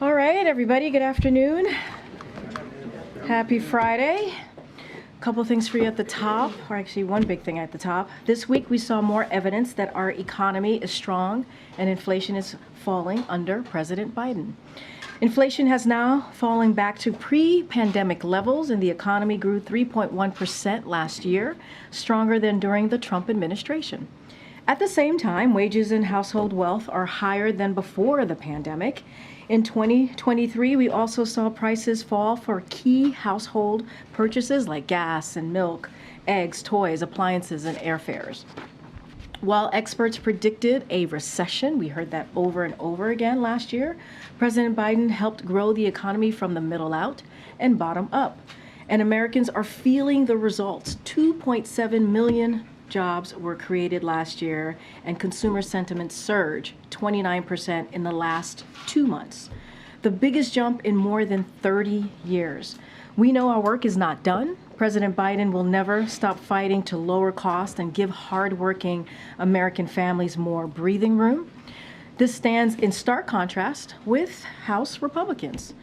All right, everybody, good afternoon. Happy Friday. A couple things for you at the top, or actually one big thing at the top. This week we saw more evidence that our economy is strong and inflation is falling under President Biden. Inflation has now fallen back to pre-pandemic levels, and the economy grew 3.1% last year, stronger than during the Trump administration. At the same time, wages and household wealth are higher than before the pandemic. In 2023, we also saw prices fall for key household purchases like gas and milk, eggs, toys, appliances, and airfares. While experts predicted a recession, we heard that over and over again last year, President Biden helped grow the economy from the middle out and bottom up. And Americans are feeling the results. 2.7 million jobs were created last year, and consumer sentiment surged 29% in the last 2 months, the biggest jump in more than 30 years. We know our work is not done. President Biden will never stop fighting to lower costs and give hardworking American families more breathing room. This stands in stark contrast with House Republicans,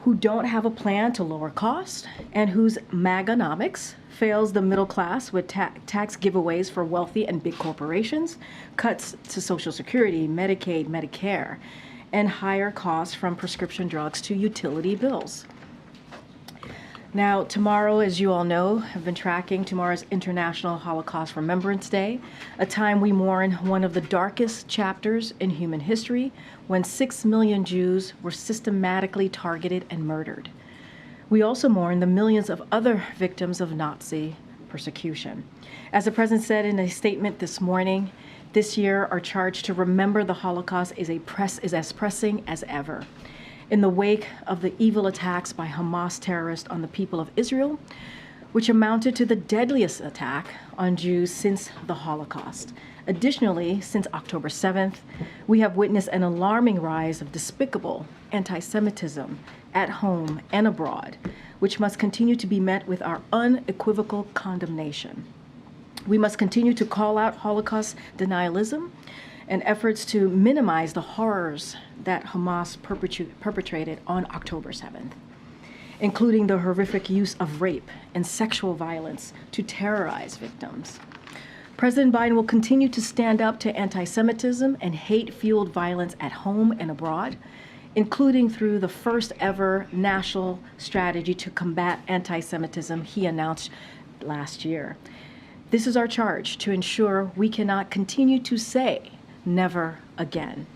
who don't have a plan to lower costs and whose MAGAnomics fails the middle class with tax giveaways for wealthy and big corporations, cuts to Social Security, Medicaid, Medicare, and higher costs from prescription drugs to utility bills. Now, tomorrow, as you all know, have been tracking, tomorrow's International Holocaust Remembrance Day, a time we mourn one of the darkest chapters in human history, when 6 million Jews were systematically targeted and murdered. We also mourn the millions of other victims of Nazi persecution. As the President said in a statement this morning, this year our charge to remember the Holocaust is as pressing as ever. In the wake of the evil attacks by Hamas terrorists on the people of Israel, which amounted to the deadliest attack on Jews since the Holocaust. Additionally, since October 7th, we have witnessed an alarming rise of despicable anti-Semitism at home and abroad, which must continue to be met with our unequivocal condemnation. We must continue to call out Holocaust denialism and efforts to minimize the horrors that Hamas perpetrated on October 7th, including the horrific use of rape and sexual violence to terrorize victims. President Biden will continue to stand up to anti-Semitism and hate-fueled violence at home and abroad, including through the first ever national strategy to combat anti-Semitism he announced last year. This is our charge to ensure we cannot continue to say never again.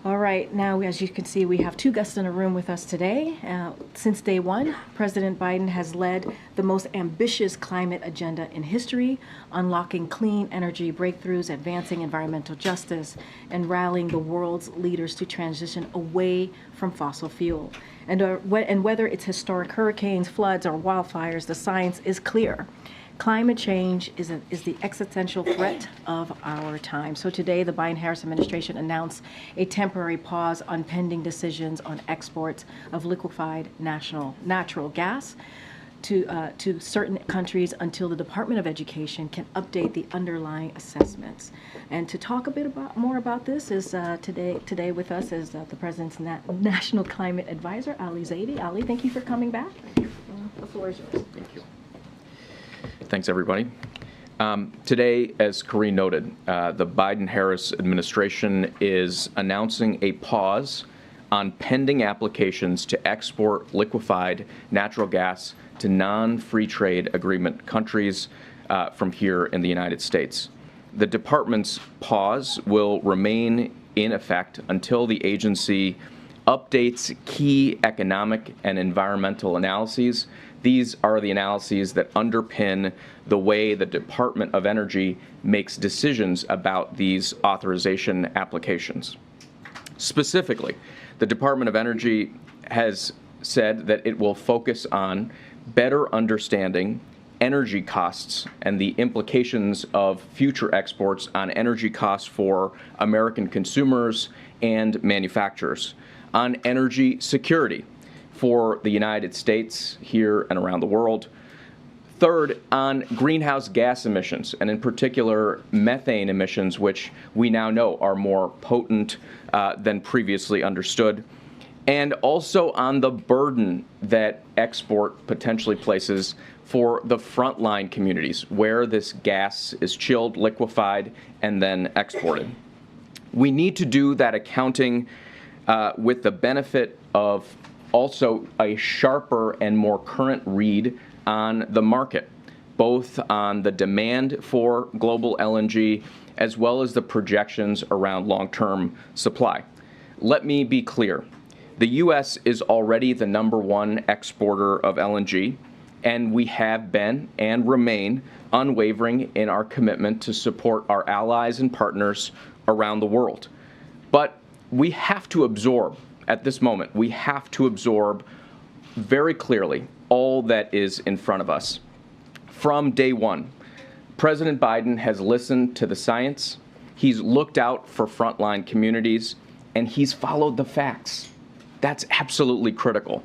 All right, now as you can see, we have two guests in a room with us today. Since day one, President Biden has led the most ambitious climate agenda in history, unlocking clean energy breakthroughs, advancing environmental justice, and rallying the world's leaders to transition away from fossil fuel. And whether it's historic hurricanes, floods, or wildfires, the science is clear. Climate change is the existential threat of our time. So today, the Biden-Harris administration announced a temporary pause on pending decisions on exports of liquefied natural gas to certain countries until the Department of Education can update the underlying assessments. And to talk a bit more about this is today with us is the President's National Climate Advisor, Ali Zaidi. Ali, thank you for coming back. The floor is yours. Thank you. Thanks, everybody. Today, as Karine noted, the Biden-Harris administration is announcing a pause on pending applications to export liquefied natural gas to non-free trade agreement countries from here in the United States. The department's pause will remain in effect until the agency updates key economic and environmental analyses. These are the analyses that underpin the way the Department of Energy makes decisions about these authorization applications. Specifically, the Department of Energy has said that it will focus on better understanding energy costs and the implications of future exports on energy costs for American consumers and manufacturers, on energy security for the United States here and around the world. Third, on greenhouse gas emissions, and in particular methane emissions, which we now know are more potent than previously understood. and also on the burden that export potentially places for the frontline communities where this gas is chilled, liquefied, and then exported. We need to do that accounting with the benefit of also a sharper and more current read on the market, both on the demand for global LNG as well as the projections around long-term supply. Let me be clear. The U.S. is already the #1 exporter of LNG, and we have been and remain unwavering in our commitment to support our allies and partners around the world. But we have to absorb, at this moment, we have to absorb very clearly all that is in front of us. From day one, President Biden has listened to the science, he's looked out for frontline communities, and he's followed the facts. That's absolutely critical.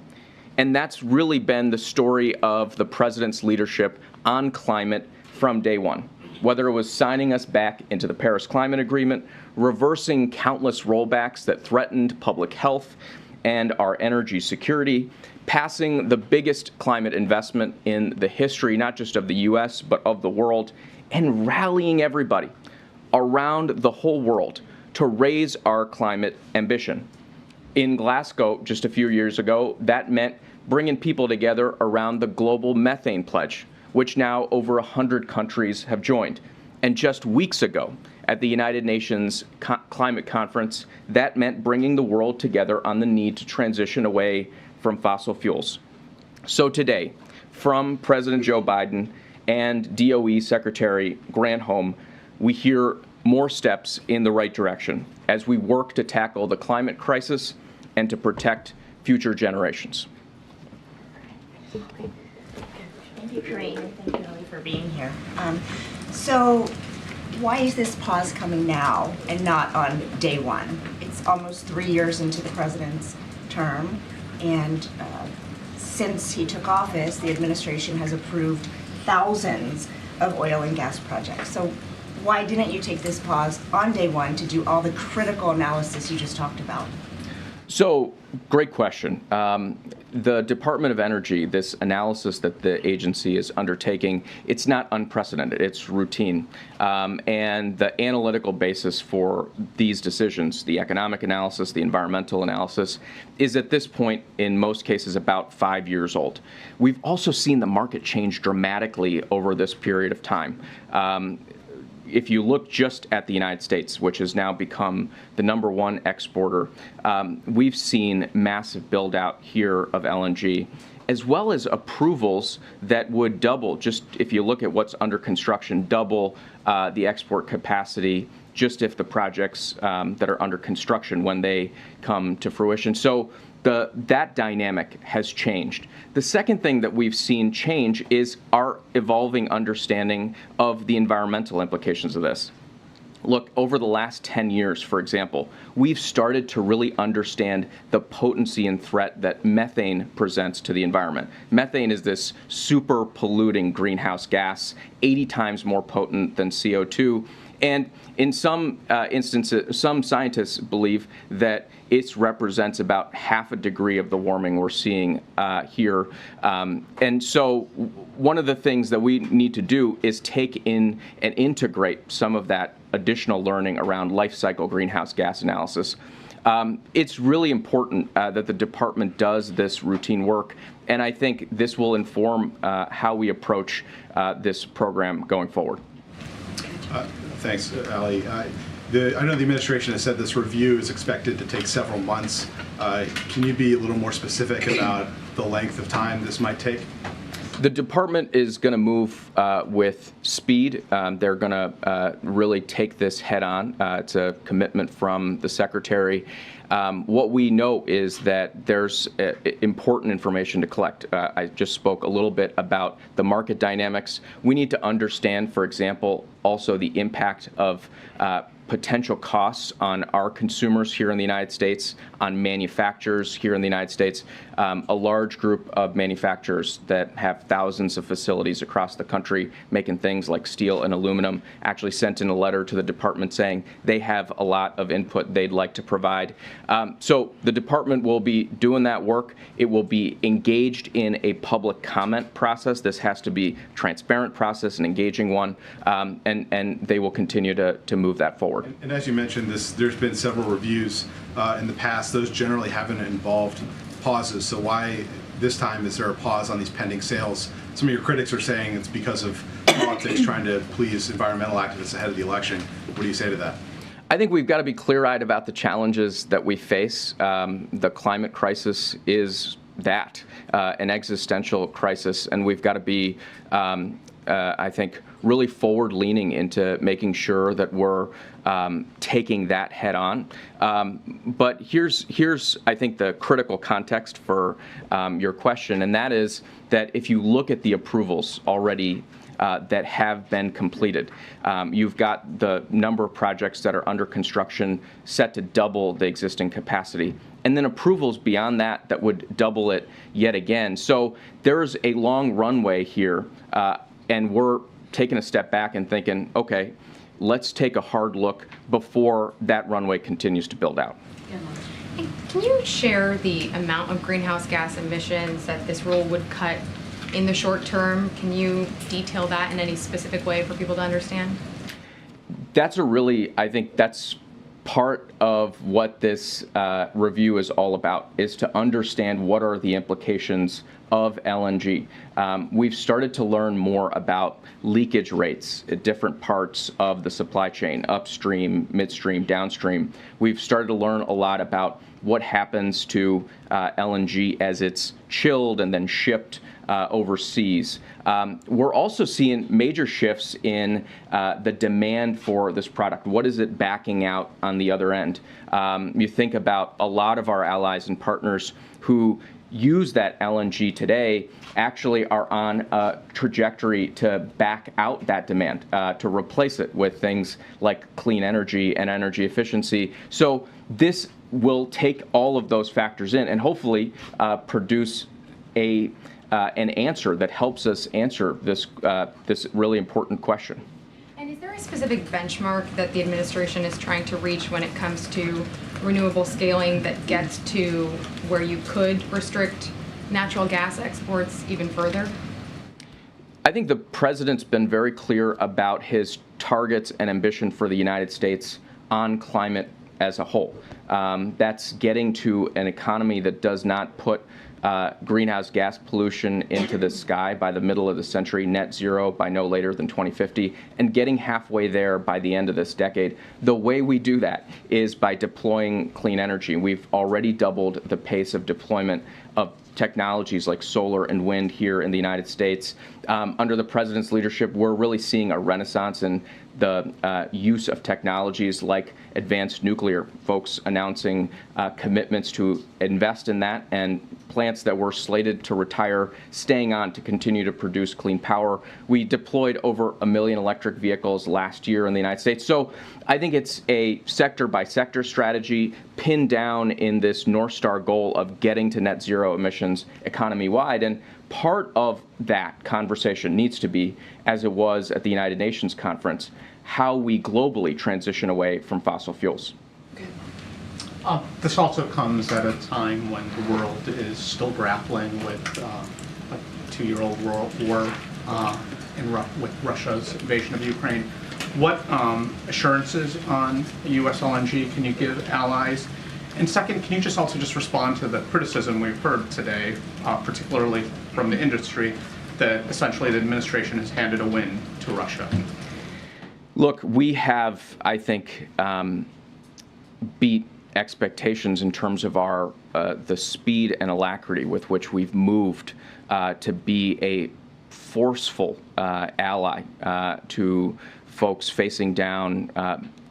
And that's really been the story of the president's leadership on climate from day one. Whether it was signing us back into the Paris Climate Agreement, reversing countless rollbacks that threatened public health and our energy security, passing the biggest climate investment in the history, not just of the U.S., but of the world, and rallying everybody around the whole world to raise our climate ambition. In Glasgow, just a few years ago, that meant bringing people together around the global methane pledge, which now over 100 countries have joined. And just weeks ago, at the United Nations Climate Conference, that meant bringing the world together on the need to transition away from fossil fuels. So today, from President Joe Biden and DOE Secretary Granholm, we hear more steps in the right direction as we work to tackle the climate crisis and to protect future generations. Thank you, Karine, and thank you, Ellie, for being here. So why is this pause coming now and not on day one? It's almost 3 years into the president's term, and since he took office, the administration has approved thousands of oil and gas projects. So why didn't you take this pause on day one to do all the critical analysis you just talked about? So, great question. The Department of Energy, this analysis that the agency is undertaking, it's not unprecedented, it's routine. And the analytical basis for these decisions, the economic analysis, the environmental analysis, is at this point, in most cases, about 5 years old. We've also seen the market change dramatically over this period of time. If you look just at the United States, which has now become the #1 exporter, we've seen massive build out here of LNG, as well as approvals that would double, just if you look at what's under construction, double the export capacity just if the projects that are under construction when they come to fruition. So that dynamic has changed. The second thing that we've seen change is our evolving understanding of the environmental implications of this. Look, over the last 10 years, for example, we've started to really understand the potency and threat that methane presents to the environment. Methane is this super polluting greenhouse gas, 80 times more potent than CO2. And in some instances, some scientists believe that it represents about half a degree of the warming we're seeing here. And so one of the things that we need to do is take in and integrate some of that additional learning around life cycle greenhouse gas analysis. It's really important that the department does this routine work, and I think this will inform how we approach this program going forward. Thanks, Ali. I know the administration has said this review is expected to take several months. Can you be a little more specific about the length of time this might take? The department is going to move with speed. They're going to really take this head on. It's a commitment from the secretary. What we know is that there's important information to collect. I just spoke a little bit about the market dynamics. We need to understand, for example, also the impact of potential costs on our consumers here in the United States, on manufacturers here in the United States. A large group of manufacturers that have thousands of facilities across the country making things like steel and aluminum actually sent in a letter to the department saying they have a lot of input they'd like to provide. So the department will be doing that work. It will be engaged in a public comment process. This has to be a transparent process, an engaging one, and they will continue to move that forward. And as you mentioned, there's been several reviews in the past. Those generally haven't involved pauses. So why this time is there a pause on these pending sales? Some of your critics are saying it's because of politics trying to please environmental activists ahead of the election. What do you say to that? I think we've got to be clear-eyed about the challenges that we face. The climate crisis is that, an existential crisis, and we've got to be, I think, really forward-leaning into making sure that we're taking that head on. But here's, I think, the critical context for your question, and that is that if you look at the approvals already that have been completed. You've got the number of projects that are under construction set to double the existing capacity, and then approvals beyond that would double it yet again. So there's a long runway here, and we're taking a step back and thinking, okay, let's take a hard look before that runway continues to build out. Can you share the amount of greenhouse gas emissions that this rule would cut in the short term? Can you detail that in any specific way for people to understand? That's I think that's part of what this review is all about, is to understand what are the implications of LNG. We've started to learn more about leakage rates at different parts of the supply chain, upstream, midstream, downstream. We've started to learn a lot about what happens to LNG as it's chilled and then shipped overseas. We're also seeing major shifts in the demand for this product. What is it backing out on the other end? You think about a lot of our allies and partners who use that LNG today actually are on a trajectory to back out that demand, to replace it with things like clean energy and energy efficiency. So this will take all of those factors in and hopefully produce an answer that helps us answer this really important question. And is there a specific benchmark that the administration is trying to reach when it comes to renewable scaling that gets to where you could restrict natural gas exports even further? I think the president's been very clear about his targets and ambition for the United States on climate as a whole. That's getting to an economy that does not put greenhouse gas pollution into the sky by the middle of the century, net zero by no later than 2050, and getting halfway there by the end of this decade. The way we do that is by deploying clean energy. We've already doubled the pace of deployment of technologies like solar and wind here in the United States. Under the president's leadership, we're really seeing a renaissance in the use of technologies like advanced nuclear, folks announcing commitments to invest in that, and plants that were slated to retire staying on to continue to produce clean power. We deployed over 1 million electric vehicles last year in the United States. So I think it's a sector-by-sector strategy pinned down in this North Star goal of getting to net zero emissions economy-wide. And part of that conversation needs to be, as it was at the United Nations conference, how we globally transition away from fossil fuels. This also comes at a time when the world is still grappling with a 2-year-old war with Russia's invasion of Ukraine. What assurances on U.S. LNG can you give allies? And second, can you just also respond to the criticism we've heard today, particularly from the industry, that essentially the administration has handed a win to Russia? Look, we have, I think, beat expectations in terms of our the speed and alacrity with which we've moved to be a forceful ally to folks facing down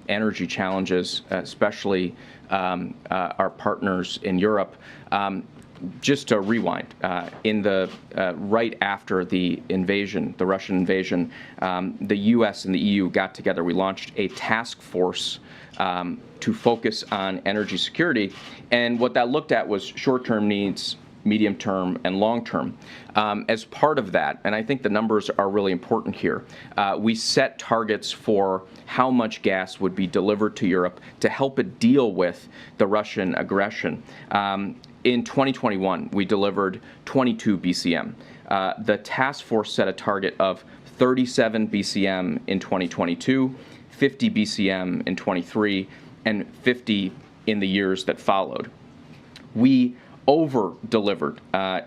energy challenges, especially our partners in Europe. just to rewind, right after the invasion, the Russian invasion, the U.S. and the EU got together. We launched a task force to focus on energy security, and what that looked at was short-term needs, medium-term, and long-term. As part of that, and I think the numbers are really important here, we set targets for how much gas would be delivered to Europe to help it deal with the Russian aggression. In 2021, we delivered 22 BCM. The task force set a target of 37 BCM in 2022, 50 BCM in 23, and 50 in the years that followed. We over-delivered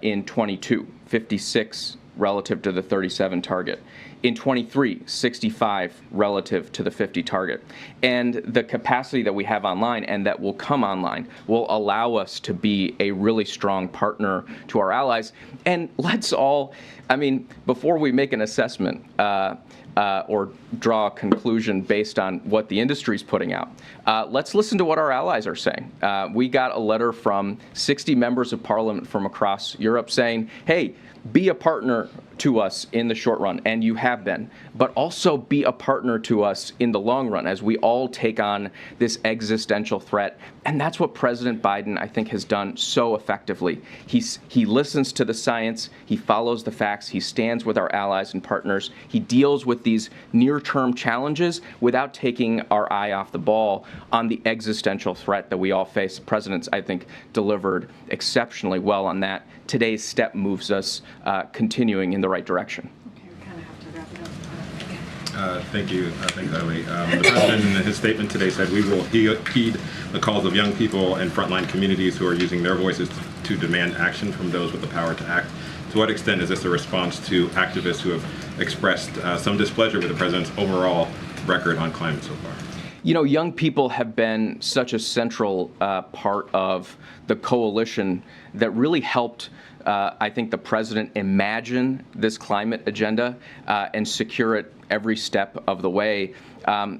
in 22, 56 relative to the 37 target. In 23, 65 relative to the 50 target. And the capacity that we have online and that will come online will allow us to be a really strong partner to our allies. And let's all, I mean, before we make an assessment or draw a conclusion based on what the industry's putting out, let's listen to what our allies are saying. We got a letter from 60 members of parliament from across Europe saying, hey, be a partner to us in the short run, and you have been, but also be a partner to us in the long run as we all take on this existential threat. And that's what President Biden, I think, has done so effectively. He listens to the science, he follows the facts, he stands with our allies and partners, he deals with these near-term challenges without taking our eye off the ball on the existential threat that we all face. The President's, I think, delivered exceptionally well on that. Today's step moves us continuing in the right direction. Okay, we kind of have to wrap it up. Thank you. Thanks, Ali. The President, in his statement today, said we will heed the calls of young people and frontline communities who are using their voices to demand action from those with the power to act. To what extent is this a response to activists who have expressed some displeasure with the President's overall record on climate so far? You know, young people have been such a central part of the coalition that really helped, I think, the President imagine this climate agenda and secure it every step of the way.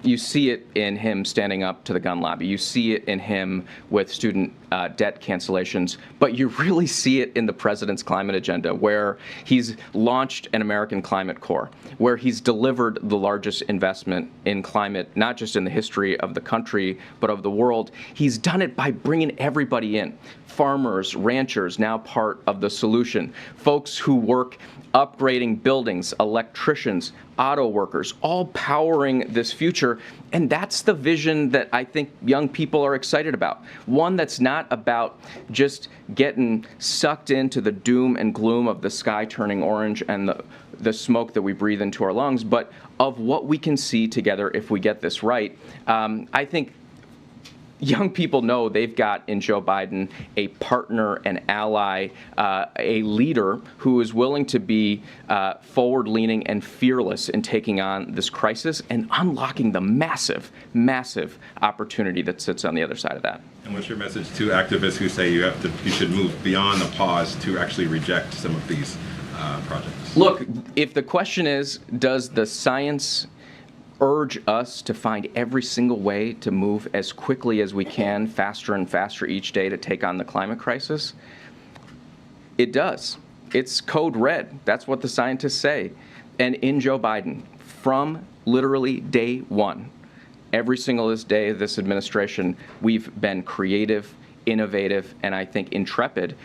You see it in him standing up to the gun lobby. You see it in him with student debt cancellations. But you really see it in the President's climate agenda, where he's launched an American Climate Corps, where he's delivered the largest investment in climate, not just in the history of the country, but of the world. He's done it by bringing everybody in. Farmers, ranchers, now part of the solution. Folks who work upgrading buildings, electricians, auto workers, all powering this future. And that's the vision that I think young people are excited about. One that's not about just getting sucked into the doom and gloom of the sky turning orange and the smoke that we breathe into our lungs, but of what we can see together if we get this right. I think young people know they've got in Joe Biden a partner, an ally, a leader who is willing to be forward-leaning and fearless in taking on this crisis and unlocking the massive, massive opportunity that sits on the other side of that. And what's your message to activists who say you should move beyond the pause to actually reject some of these projects? Look, if the question is, does the science urge us to find every single way to move as quickly as we can, faster and faster each day to take on the climate crisis? It does. It's code red. That's what the scientists say. And in Joe Biden, from literally day one, every single day of this administration, we've been creative, innovative, and I think intrepid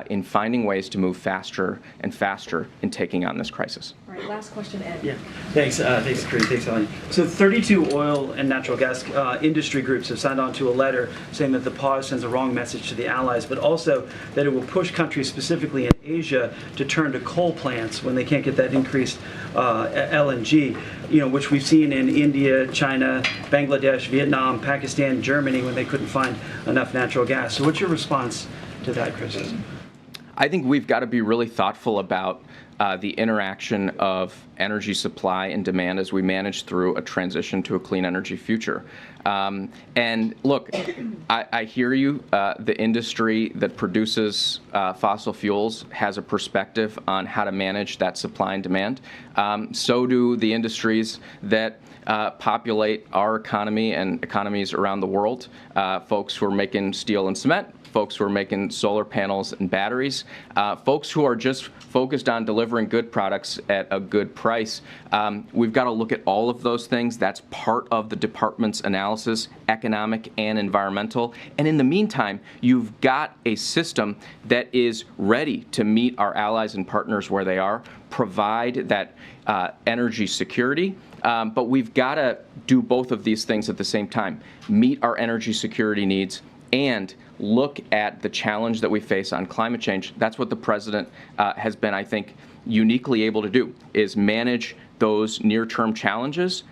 in finding ways to move faster and faster in taking on this crisis. All right, last question, Ed. Yeah, thanks, Karine, thanks, Ellen. So 32 oil and natural gas industry groups have signed on to a letter saying that the pause sends a wrong message to the allies, but also that it will push countries specifically in Asia to turn to coal plants when they can't get that increased LNG, which we've seen in India, China, Bangladesh, Vietnam, Pakistan, Germany when they couldn't find enough natural gas. So what's your response to that criticism? I think we've got to be really thoughtful about the interaction of energy supply and demand as we manage through a transition to a clean energy future. And look, I hear you. The industry that produces fossil fuels has a perspective on how to manage that supply and demand. So do the industries that populate our economy and economies around the world. Folks who are making steel and cement, folks who are making solar panels and batteries, folks who are just focused on delivering good products at a good price. We've got to look at all of those things. That's part of the department's analysis, economic and environmental. And in the meantime, you've got a system that is ready to meet our allies and partners where they are, provide that energy security. But we've got to do both of these things at the same time, meet our energy security needs and look at the challenge that we face on climate change. That's what the president has been, I think, uniquely able to do, is manage those near-term challenges,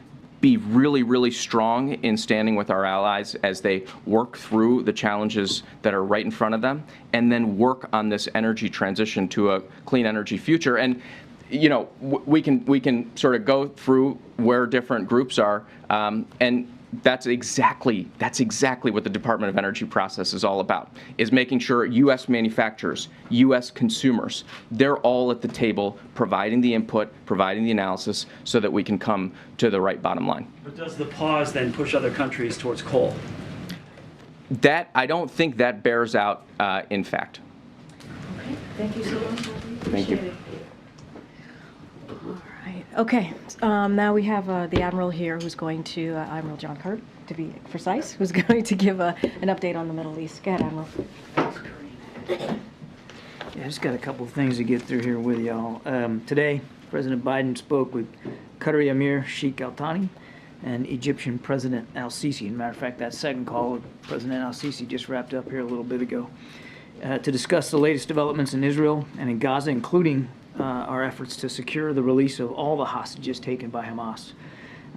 be really, really strong in standing with our allies as they work through the challenges that are right in front of them, and then work on this energy transition to a clean energy future. And you know, we can sort of go through where different groups are, and that's exactly what the Department of Energy process is all about, is making sure U.S. manufacturers, U.S. consumers, they're all at the table providing the input, providing the analysis so that we can come to the right bottom line. But does the pause then push other countries towards coal? That, I don't think that bears out in fact. Okay, thank you so much. Thank you. All right. Okay. Now we have the Admiral here who's going to, Admiral John Kirby, to be precise, who's going to give an update on the Middle East. Go ahead, Admiral. Yeah, I just got a couple of things to get through here with y'all. Today, President Biden spoke with Qatari Emir Sheikh Al Thani and Egyptian President Al Sisi. As a matter of fact, that second call with President Al Sisi just wrapped up here a little bit ago to discuss the latest developments in Israel and in Gaza, including our efforts to secure the release of all the hostages taken by Hamas.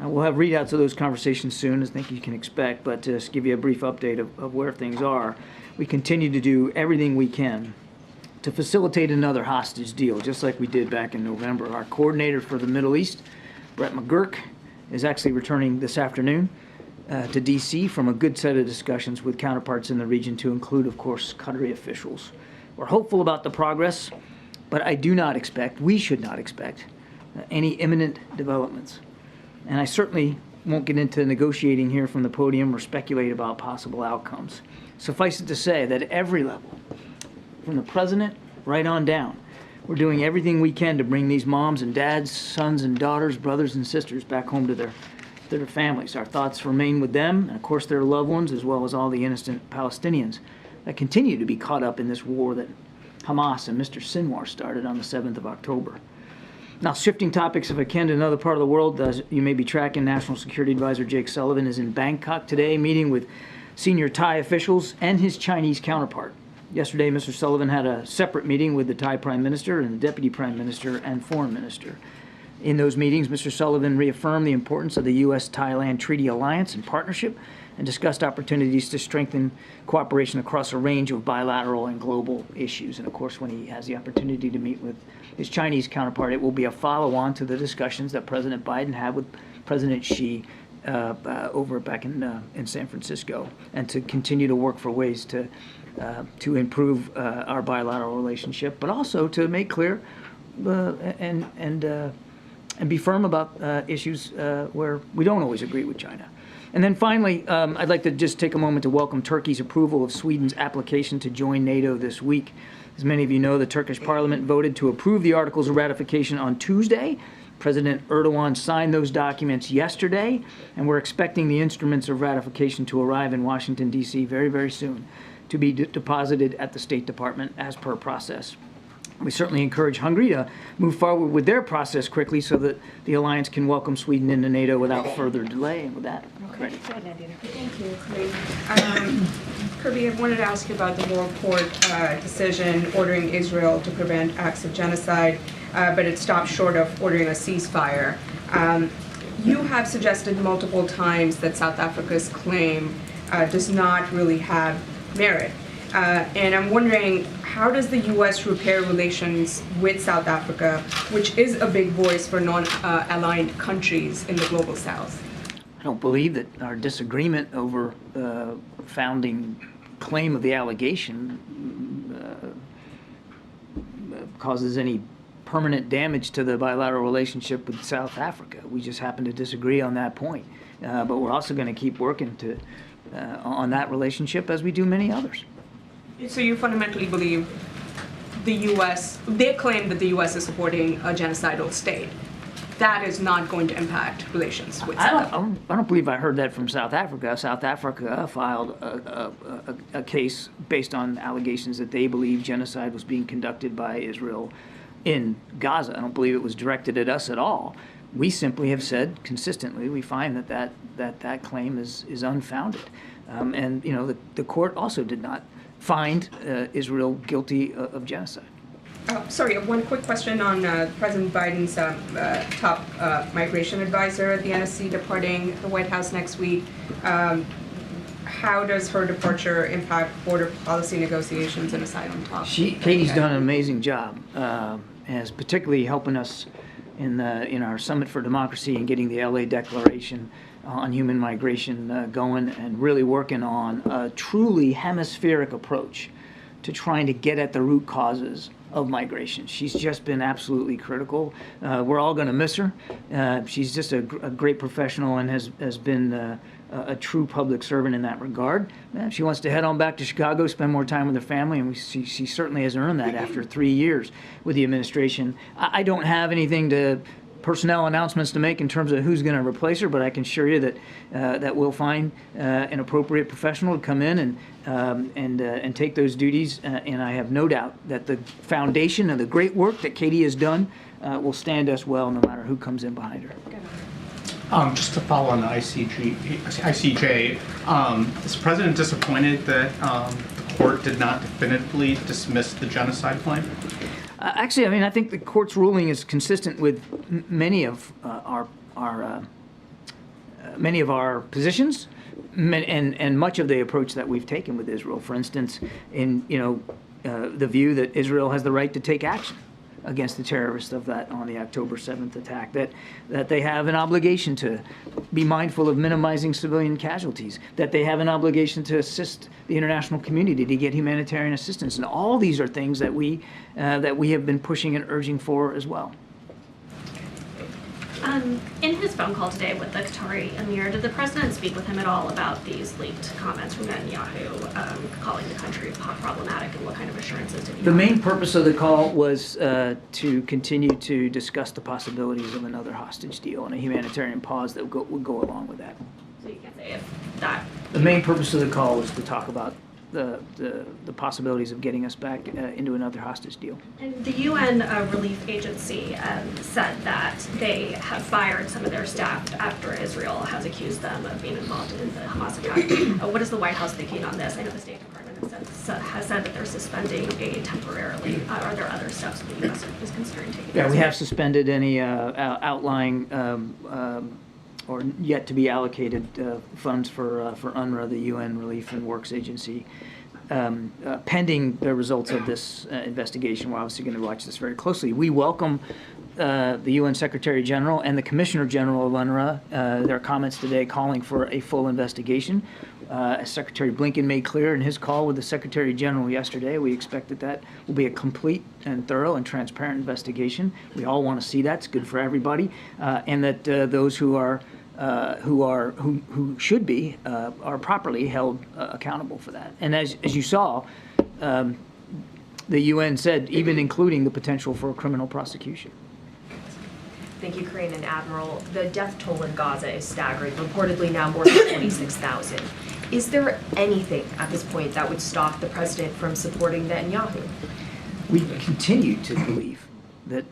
We'll have readouts of those conversations soon, as I think you can expect, but to just give you a brief update of where things are, we continue to do everything we can to facilitate another hostage deal, just like we did back in November. Our coordinator for the Middle East, Brett McGurk, is actually returning this afternoon to D.C. from a good set of discussions with counterparts in the region, to include, of course, Qatari officials. We're hopeful about the progress, but I do not expect, we should not expect, any imminent developments. And I certainly won't get into negotiating here from the podium or speculate about possible outcomes. Suffice it to say that at every level, from the president right on down, we're doing everything we can to bring these moms and dads, sons and daughters, brothers and sisters back home to their families. Our thoughts remain with them, and of course their loved ones, as well as all the innocent Palestinians that continue to be caught up in this war that Hamas and Mr. Sinwar started on the 7th of October. Now, shifting topics, if I can, to another part of the world, as you may be tracking, National Security Advisor Jake Sullivan is in Bangkok today, meeting with senior Thai officials and his Chinese counterpart. Yesterday, Mr. Sullivan had a separate meeting with the Thai Prime Minister and the Deputy Prime Minister and Foreign Minister. In those meetings, Mr. Sullivan reaffirmed the importance of the U.S.-Thailand Treaty Alliance and partnership, and discussed opportunities to strengthen cooperation across a range of bilateral and global issues. And of course, when he has the opportunity to meet with his Chinese counterpart, it will be a follow-on to the discussions that President Biden had with President Xi over back in San Francisco, and to continue to work for ways to improve our bilateral relationship, but also to make clear and be firm about issues where we don't always agree with China. And then finally, I'd like to just take a moment to welcome Turkey's approval of Sweden's application to join NATO this week. As many of you know, the Turkish parliament voted to approve the articles of ratification on Tuesday. President Erdogan signed those documents yesterday, and we're expecting the instruments of ratification to arrive in Washington, D.C. very, very soon, to be deposited at the State Department as per process. We certainly encourage Hungary to move forward with their process quickly so that the alliance can welcome Sweden into NATO without further delay. And with that, Okay. Go ahead, Nadia. Thank you, Kirby, I wanted to ask you about the lower court decision ordering Israel to prevent acts of genocide, but it stopped short of ordering a ceasefire. You have suggested multiple times that South Africa's claim does not really have merit. And I'm wondering, how does the U.S. repair relations with South Africa, which is a big voice for non-aligned countries in the global South? I don't believe that our disagreement over the founding claim of the allegation causes any permanent damage to the bilateral relationship with South Africa. We just happen to disagree on that point. But we're also going to keep working on that relationship as we do many others. So you fundamentally believe the U.S., they claim that the U.S. is supporting a genocidal state. That is not going to impact relations with South Africa. I don't believe I heard that from South Africa. South Africa filed a case based on allegations that they believe genocide was being conducted by Israel in Gaza. I don't believe it was directed at us at all. We simply have said consistently we find that claim is unfounded. And you know, the court also did not find Israel guilty of genocide. Sorry, one quick question on President Biden's top migration advisor at the NSC departing the White House next week. How does her departure impact border policy negotiations and asylum talks? Katie's done an amazing job, as particularly helping us in our Summit for Democracy and getting the LA Declaration on human migration going, and really working on a truly hemispheric approach to trying to get at the root causes of migration. She's just been absolutely critical. We're all going to miss her. She's just a great professional and has been a true public servant in that regard. If she wants to head on back to Chicago, spend more time with her family, and she certainly has earned that after 3 years with the administration. I don't have anything to personnel announcements to make in terms of who's going to replace her, but I can assure you that we'll find an appropriate professional to come in and take those duties. And I have no doubt that the foundation and the great work that Katie has done will stand us well, no matter who comes in behind her. Just to follow on the ICJ, is the president disappointed that the court did not definitively dismiss the genocide claim? Actually, I mean, I think the court's ruling is consistent with many of our positions, and much of the approach that we've taken with Israel. For instance, in the view that Israel has the right to take action against the terrorists on the October 7th attack, that they have an obligation to be mindful of minimizing civilian casualties, that they have an obligation to assist the international community to get humanitarian assistance. And all these are things that we have been pushing and urging for as well. In his phone call today with the Qatari Emir, did the president speak with him at all about these leaked comments from Netanyahu calling the country problematic, and what kind of assurances did he The offer? main purpose of the call was to continue to discuss the possibilities of another hostage deal and a humanitarian pause that would go along with that. So you can't say if that... The main purpose of the call was to talk about the possibilities of getting us back into another hostage deal. And the UN Relief Agency said that they have fired some of their staff after Israel has accused them of being involved in the Hamas attack. What is the White House thinking on this? I know the State Department has said that they're suspending aid temporarily. Are there other steps the U.S. is considering taking? Yeah, we have suspended any outlying or yet to be allocated funds for UNRWA, the UN Relief and Works Agency. Pending the results of this investigation, we're obviously going to watch this very closely. We welcome the UN Secretary General and the Commissioner General of UNRWA, their comments today calling for a full investigation. As Secretary Blinken made clear in his call with the Secretary General yesterday, we expect that will be a complete and thorough and transparent investigation. We all want to see that. It's good for everybody, and that those who should be are properly held accountable for that. And as you saw, the UN said even including the potential for a criminal prosecution. Thank you, Karine and Admiral. The death toll in Gaza is staggering, reportedly now more than 26,000. Is there anything at this point that would stop the president from supporting Netanyahu? We continue to believe that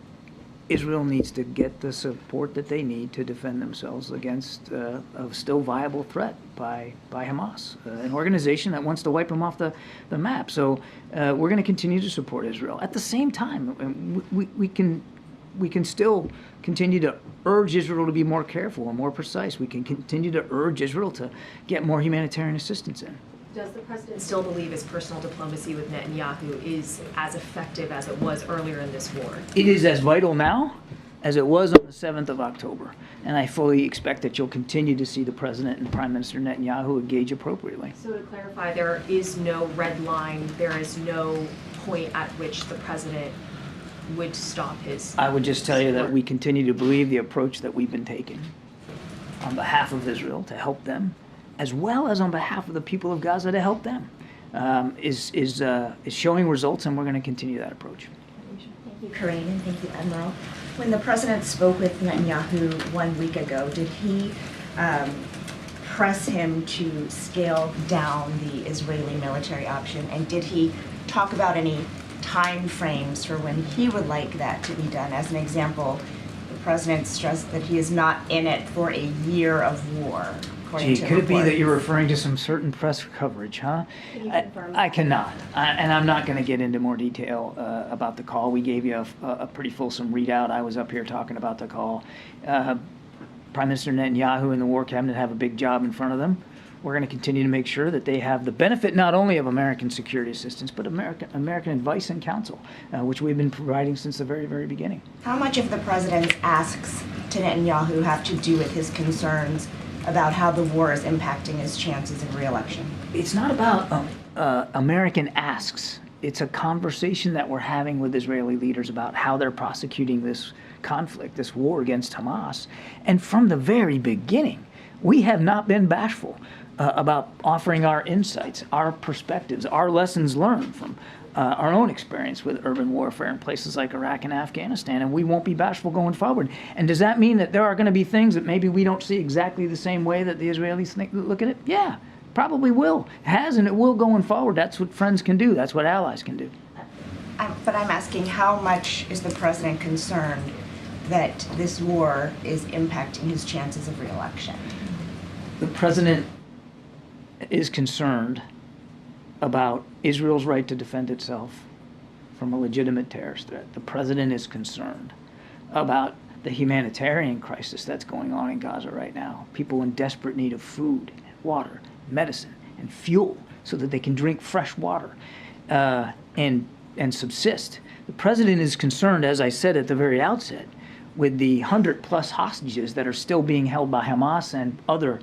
Israel needs to get the support that they need to defend themselves against a still viable threat by Hamas, an organization that wants to wipe them off the map. So we're going to continue to support Israel. At the same time, we can still continue to urge Israel to be more careful and more precise. We can continue to urge Israel to get more humanitarian assistance in. Does the president still believe his personal diplomacy with Netanyahu is as effective as it was earlier in this war? It is as vital now as it was on the 7th of October. And I fully expect that you'll continue to see the president and Prime Minister Netanyahu engage appropriately. So to clarify, there is no red line, there is no point at which the president would stop his... I would just tell you that we continue to believe the approach that we've been taking on behalf of Israel to help them, as well as on behalf of the people of Gaza to help them. is showing results, and we're going to continue that approach. Thank you, Karine, and thank you, Admiral. When the president spoke with Netanyahu 1 week ago, did he press him to scale down the Israeli military option? And did he talk about any time frames for when he would like that to be done? As an example, the president stressed that he is not in it for a year of war. Gee, could it be that you're referring to some certain press coverage, huh? Can you confirm? I cannot, and I'm not going to get into more detail about the call. We gave you a pretty fulsome readout. I was up here talking about the call. Prime Minister Netanyahu and the War Cabinet have a big job in front of them. We're going to continue to make sure that they have the benefit not only of American security assistance, but American advice and counsel, which we've been providing since the very, very beginning. How much of the president's asks to Netanyahu have to do with his concerns about how the war is impacting his chances of re-election? It's not about American asks. It's a conversation that we're having with Israeli leaders about how they're prosecuting this conflict, this war against Hamas. And from the very beginning, we have not been bashful about offering our insights, our perspectives, our lessons learned from our own experience with urban warfare in places like Iraq and Afghanistan, and we won't be bashful going forward. And does that mean that there are going to be things that maybe we don't see exactly the same way that the Israelis look at it? Yeah, probably will. It has and it will going forward. That's what friends can do. That's what allies can do. But I'm asking, how much is the president concerned that this war is impacting his chances of re-election? The president is concerned about Israel's right to defend itself from a legitimate terrorist threat. The president is concerned about the humanitarian crisis that's going on in Gaza right now. People in desperate need of food, water, medicine, and fuel so that they can drink fresh water and subsist. The president is concerned, as I said at the very outset, with the 100+ hostages that are still being held by Hamas and other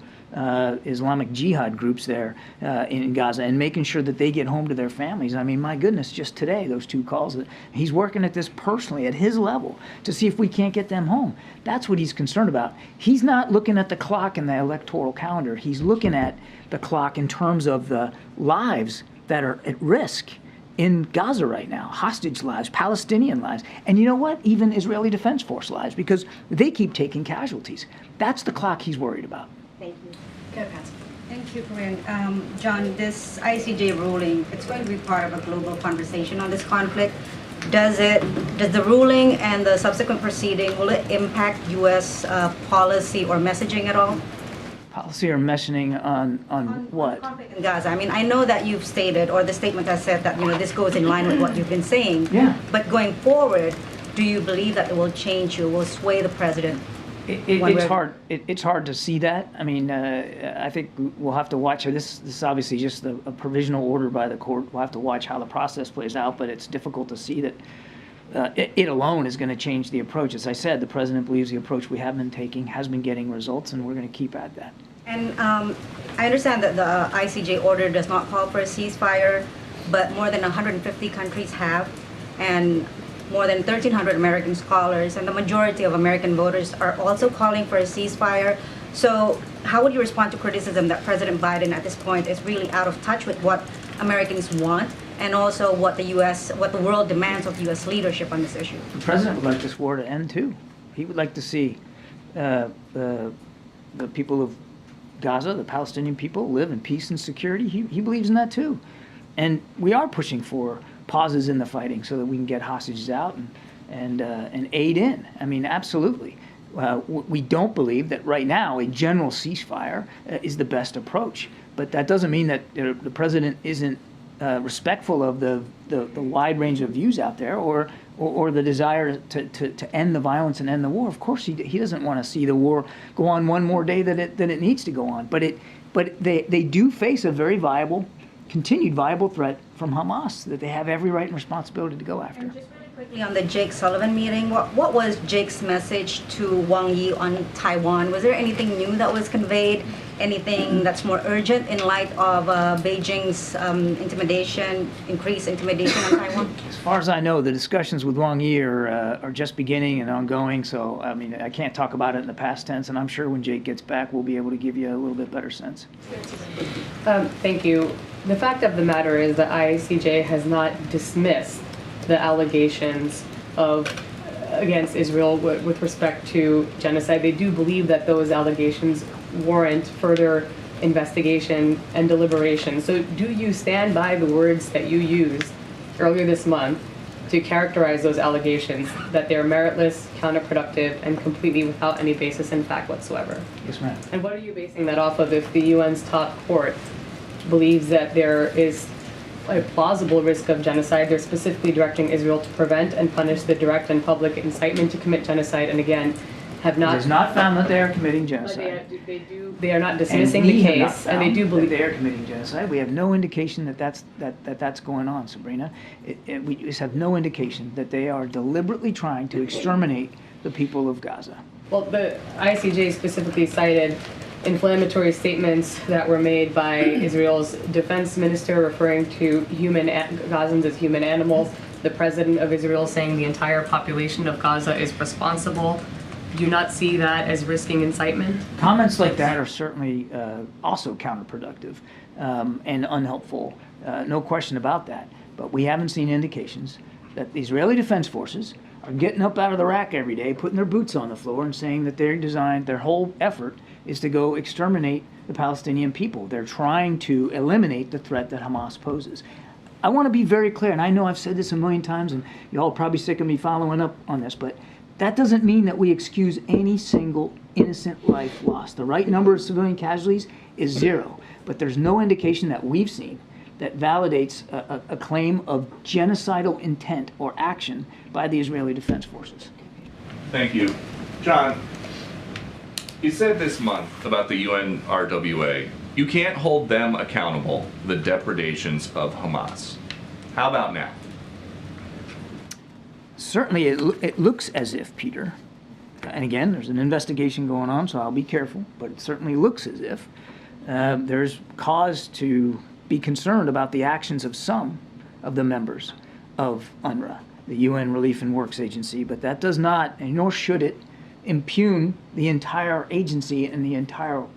Islamic Jihad groups there in Gaza, and making sure that they get home to their families. I mean, my goodness, just today, those 2 calls, he's working at this personally at his level to see if we can't get them home. That's what he's concerned about. He's not looking at the clock in the electoral calendar. He's looking at the clock in terms of the lives that are at risk in Gaza right now, hostage lives, Palestinian lives, and you know what? Even Israeli Defense Force lives, because they keep taking casualties. That's the clock he's worried about. Thank you. Go, Patsy. Thank you, Karine. John, this ICJ ruling, it's going to be part of a global conversation on this conflict. Does the ruling and the subsequent proceeding, will it impact U.S. Policy or messaging at all? Policy or messaging on what? Conflict in Gaza. I mean, I know that you've stated, or the statement has said that, this goes in line with what you've been saying. Yeah. But going forward, do you believe that it will change you, will sway the president? It's hard. It's hard to see that. I mean, I think we'll have to watch. This is obviously just a provisional order by the court. We'll have to watch how the process plays out. But it's difficult to see that it alone is going to change the approach. As I said, the president believes the approach we have been taking has been getting results, and we're going to keep at that. And I understand that the ICJ order does not call for a ceasefire, but more than 150 countries have, and more than 1,300 American scholars, and the majority of American voters are also calling for a ceasefire. So how would you respond to criticism that President Biden at this point is really out of touch with what Americans want, and also what the world demands of U.S. leadership on this issue? The president would like this war to end too. He would like to see the people of Gaza, the Palestinian people, live in peace and security. He believes in that too. And we are pushing for pauses in the fighting so that we can get hostages out and aid in. I mean, absolutely. We don't believe that right now a general ceasefire is the best approach. But that doesn't mean that the president isn't respectful of the wide range of views out there, or the desire to end the violence and end the war. Of course, he doesn't want to see the war go on one more day than it needs to go on. But they do face a very continued viable threat from Hamas that they have every right and responsibility to go after. And just really quickly on the Jake Sullivan meeting, what was Jake's message to Wang Yi on Taiwan? Was there anything new that was conveyed? Anything that's more urgent in light of Beijing's increased intimidation on Taiwan? As far as I know, the discussions with Wang Yi are just beginning and ongoing. So, I mean, I can't talk about it in the past tense, and I'm sure when Jake gets back, we'll be able to give you a little bit better sense. Thank you. The fact of the matter is that ICJ has not dismissed the allegations against Israel with respect to genocide. They do believe that those allegations warrant further investigation and deliberation. So do you stand by the words that you used earlier this month to characterize those allegations, that they're meritless, counterproductive, and completely without any basis in fact whatsoever? Yes, ma'am. And what are you basing that off of if the UN's top court believes that there is a plausible risk of genocide? They're specifically directing Israel to prevent and punish the direct and public incitement to commit genocide, and again, have It not. has not found that they are committing But genocide. they are not dismissing And the we have not case, and they found do that believe they are committing genocide. We have no indication that that's going on, Sabrina. We just have no indication that they are deliberately trying to exterminate the people of Gaza. Well, the ICJ specifically cited inflammatory statements that were made by Israel's defense minister referring to Gazans as human animals, the president of Israel saying the entire population of Gaza is responsible. Do you not see that as risking incitement? Comments like that are certainly also counterproductive and unhelpful. No question about that. But we haven't seen indications that the Israeli Defense Forces are getting up out of the rack every day, putting their boots on the floor and saying that their whole effort is to go exterminate the Palestinian people. They're trying to eliminate the threat that Hamas poses. I want to be very clear, and I know I've said this a million times, and you're all probably sick of me following up on this, but that doesn't mean that we excuse any single innocent life lost. The right number of civilian casualties is 0, but there's no indication that we've seen that validates a claim of genocidal intent or action by the Israeli Defense Forces. Thank you. John, you said this month about the UNRWA, you can't hold them accountable for the depredations of Hamas. How about now? Certainly, it looks as if, Peter, and again, there's an investigation going on, so I'll be careful, but it certainly looks as if there's cause to be concerned about the actions of some of the members of UNRWA, the UN Relief and Works Agency, but that does not, and nor should it, impugn the entire agency and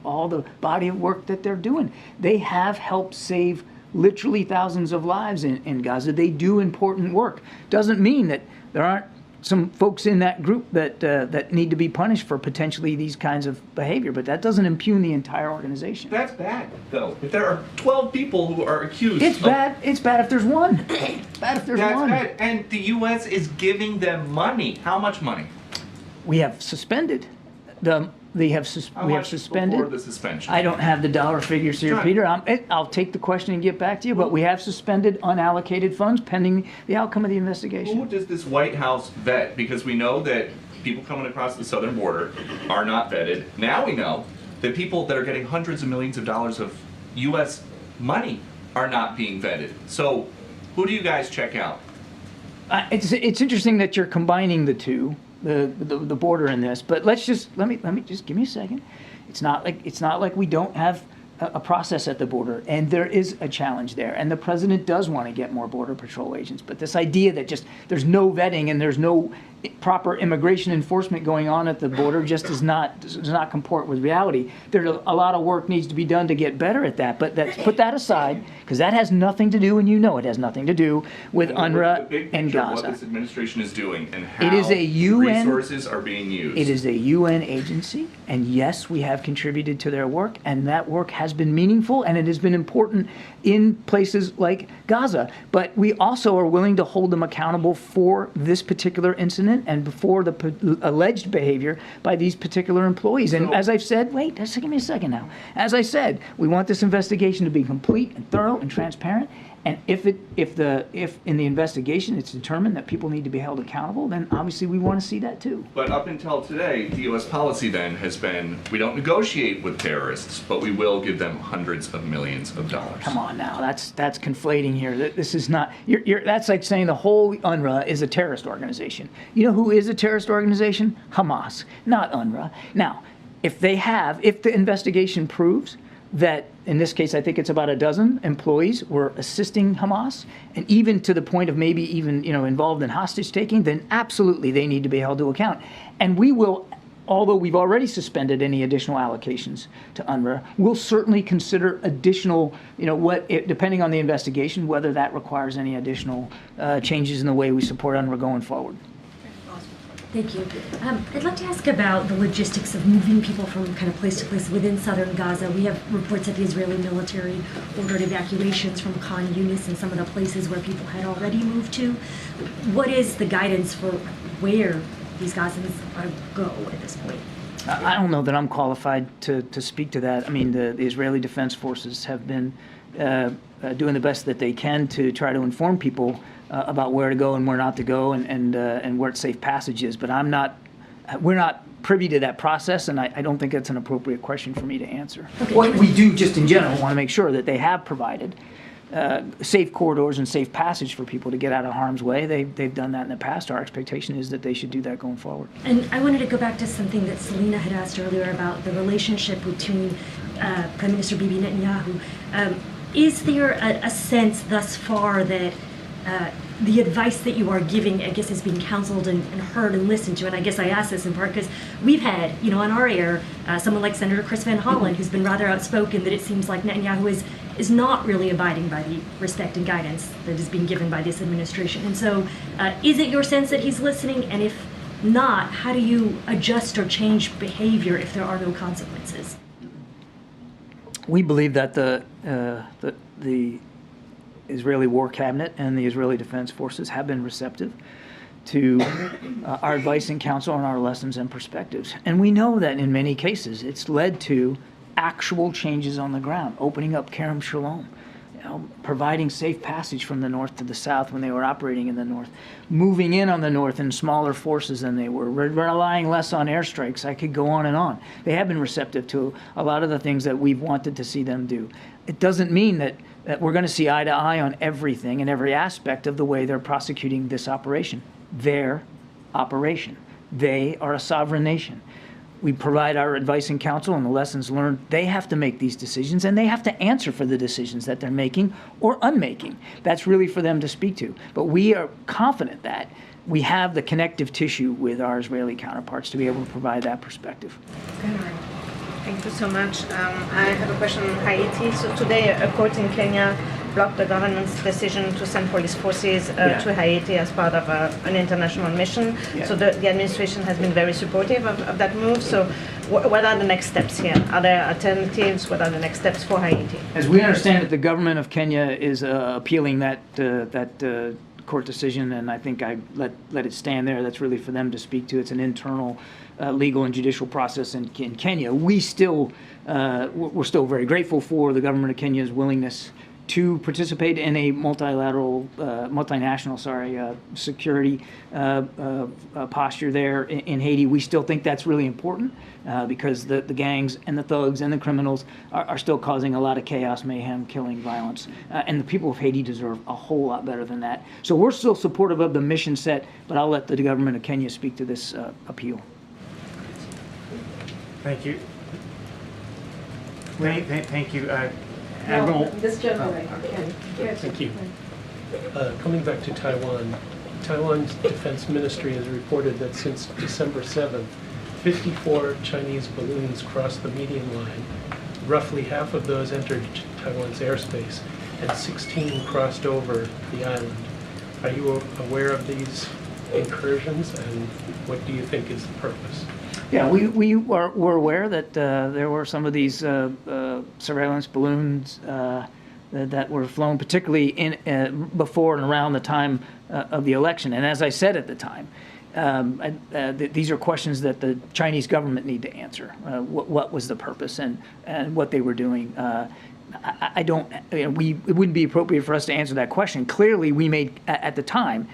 all the body of work that they're doing. They have helped save literally thousands of lives in Gaza. They do important work. Doesn't mean that there aren't some folks in that group that need to be punished for potentially these kinds of behavior, but that doesn't impugn the entire organization. That's bad, though. If there are 12 people who are accused, it's bad. It's bad if there's one. It's bad if there's one. That's bad. And the U.S. is giving them money. How much money? We have suspended them. We have suspended. Before the suspension? I don't have the dollar figures here, John. Peter. I'll take the question and get back to you, but we have suspended unallocated funds pending the outcome of the investigation. Who does this White House vet? Because we know that people coming across the southern border are not vetted. Now we know that people that are getting hundreds of millions of dollars of U.S. money are not being vetted. So who do you guys check out? It's interesting that you're combining the two. The border in this, but let me just give me a second. It's not like we don't have a process at the border, and there is a challenge there, and the president does want to get more border patrol agents. But this idea that just there's no vetting and there's no proper immigration enforcement going on at the border just does not comport with reality. There's a lot of work needs to be done to get better at that. But put that aside, because that has nothing to do, and you know it has nothing to do with UNRWA and Gaza. What this administration is doing and how It is a UN resources are being used. It is a UN agency, and yes, we have contributed to their work, and that work has been meaningful, and it has been important in places like Gaza. But we also are willing to hold them accountable for this particular incident and before the alleged behavior by these particular employees. And as I've said, wait, just give me a second now. As I said, we want this investigation to be complete and thorough and transparent. And if in the investigation it's determined that people need to be held accountable, then obviously we want to see that too. But up until today, the U.S. policy then has been, we don't negotiate with terrorists, but we will give them hundreds of millions of dollars. Come on now, that's conflating here. This is not. That's like saying the whole UNRWA is a terrorist organization. You know who is a terrorist organization? Hamas, not UNRWA. Now, if the investigation proves that, in this case, I think it's about a dozen employees were assisting Hamas, and even to the point of maybe even involved in hostage taking, then absolutely they need to be held to account. And we will although we've already suspended any additional allocations to UNRWA, we'll certainly consider additional, depending on the investigation, whether that requires any additional changes in the way we support UNRWA going forward. Thank you. I'd like to ask about the logistics of moving people from kind of place to place within southern Gaza. We have reports that the Israeli military ordered evacuations from Khan Yunis and some of the places where people had already moved to. What is the guidance for where these Gazans go at this point? I don't know that I'm qualified to speak to that. I mean, the Israeli Defense Forces have been doing the best that they can to try to inform people about where to go and where not to go and where safe passage is. But we're not privy to that process, and I don't think that's an appropriate question for me to answer. Okay. What we do, just in general, want to make sure that they have provided safe corridors and safe passage for people to get out of harm's way. They've done that in the past. Our expectation is that they should do that going forward. And I wanted to go back to something that Selena had asked earlier about the relationship between Prime Minister Bibi Netanyahu. Is there a sense thus far that the advice that you are giving, I guess, is being counseled and heard and listened to? And I guess I ask this in part because we've had, on our air, someone like Senator Chris Van Hollen, who's been rather outspoken that it seems like Netanyahu is not really abiding by the respect and guidance that is being given by this administration. And so is it your sense that he's listening? And if not, how do you adjust or change behavior if there are no consequences? We believe that the Israeli War Cabinet and the Israeli Defense Forces have been receptive to our advice and counsel on our lessons and perspectives. And we know that in many cases it's led to actual changes on the ground, opening up Kerem Shalom, providing safe passage from the north to the south when they were operating in the north, moving in on the north in smaller forces than they were, relying less on airstrikes. I could go on and on. They have been receptive to a lot of the things that we've wanted to see them do. It doesn't mean that we're going to see eye to eye on everything and every aspect of the way they're prosecuting this operation. Their operation. They are a sovereign nation. We provide our advice and counsel and the lessons learned. They have to make these decisions, and they have to answer for the decisions that they're making or unmaking. That's really for them to speak to. But we are confident that we have the connective tissue with our Israeli counterparts to be able to provide that perspective. Thank you so much. I have a question on Haiti. So today, a court in Kenya blocked the government's decision to send police forces to Haiti as part of an international mission. Yeah. So the administration has been very supportive of that move. So what are the next steps here? Are there alternatives? What are the next steps for Haiti? As we understand it, the government of Kenya is appealing that court decision, and I think I let it stand there. That's really for them to speak to. It's an internal legal and judicial process in Kenya. we're still very grateful for the government of Kenya's willingness to participate in a multilateral, multinational security posture there in Haiti. We still think that's really important because the gangs and the thugs and the criminals are still causing a lot of chaos, mayhem, killing, violence. And the people of Haiti deserve a whole lot better than that. So we're still supportive of the mission set, but I'll let the government of Kenya speak to this appeal. Thank you. Thank you. Admiral. This gentleman. Thank you. Coming back to Taiwan, Taiwan's defense ministry has reported that since December 7th, 54 Chinese balloons crossed the median line. Roughly half of those entered Taiwan's airspace, and 16 crossed over the island. Are you aware of these incursions, and what do you think is the purpose? Yeah, we're aware that there were some of these surveillance balloons that were flown, particularly before and around the time of the election. And as I said at the time, these are questions that the Chinese government need to answer. What was the purpose and what they were doing? I don't. It wouldn't be appropriate for us to answer that question. Clearly, we made at the time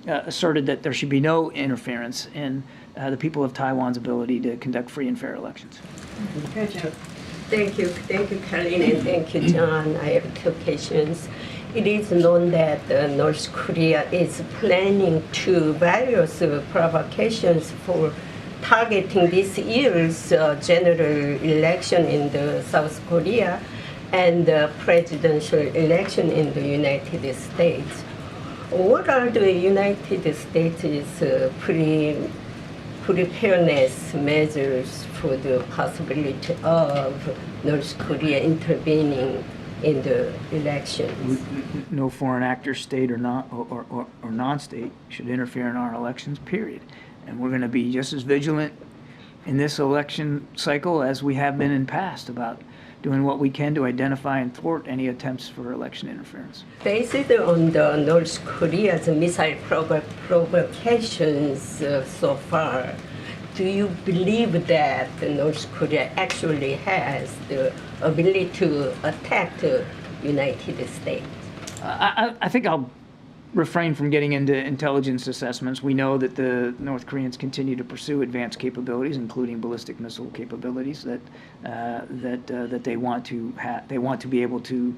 asserted that there should be no interference in the people of Taiwan's ability to conduct free and fair elections. Thank you, Karine, and thank you, John. I have two questions. It is known that North Korea is planning various provocations for targeting this year's general election in the South Korea and the presidential election in the United States. What are the United States' preparedness measures for the possibility of North Korea intervening in the elections? No foreign actor, state or non-state, should interfere in our elections, period. And we're going to be just as vigilant in this election cycle as we have been in past about doing what we can to identify and thwart any attempts for election interference. Based on the North Korea's missile provocations so far, do you believe that North Korea actually has the ability to attack the United States? I think I'll refrain from getting into intelligence assessments. We know that the North Koreans continue to pursue advanced capabilities, including ballistic missile capabilities that they want to have. They want to be able to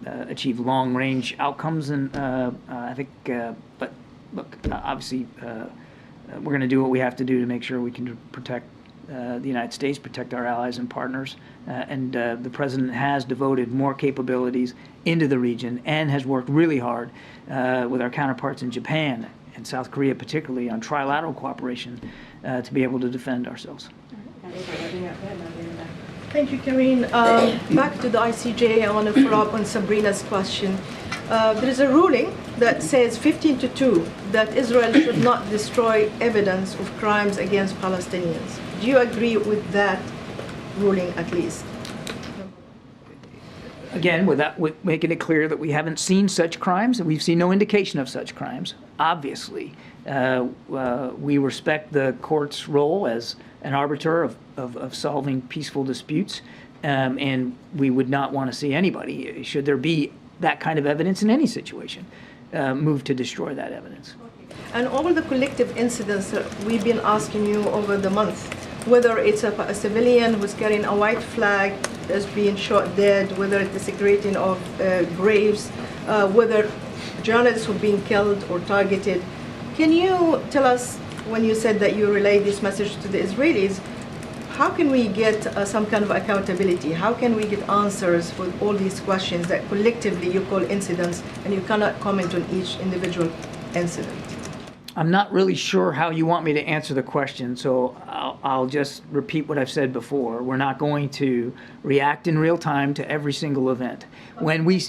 achieve long-range outcomes, and I think. But look, obviously, we're going to do what we have to do to make sure we can protect the United States, protect our allies and partners, and the president has devoted more capabilities into the region and has worked really hard with our counterparts in Japan and South Korea particularly on trilateral cooperation to be able to defend ourselves. Thank you, Karine. Back to the ICJ, I want to follow up on Sabrina's question. There is a ruling that says 15-2 that Israel should not destroy evidence of crimes against Palestinians. Do you agree with that ruling at least? Again, with making it clear that we haven't seen such crimes, and we've seen no indication of such crimes, obviously. We respect the court's role as an arbiter of solving peaceful disputes, and we would not want to see anybody, should there be that kind of evidence in any situation, move to destroy that evidence. And all the collective incidents that we've been asking you over the month, whether it's a civilian who's carrying a white flag that's being shot dead, whether it's desecrating of graves, whether journalists who are being killed or targeted. Can you tell us, when you said that you relayed this message to the Israelis, how can we get some kind of accountability? How can we get answers for all these questions that collectively you call incidents and you cannot comment on each individual incident? I'm not really sure how you want me to answer the question, so I'll just repeat what I've said before. We're not going to react in real time to every single event. When we...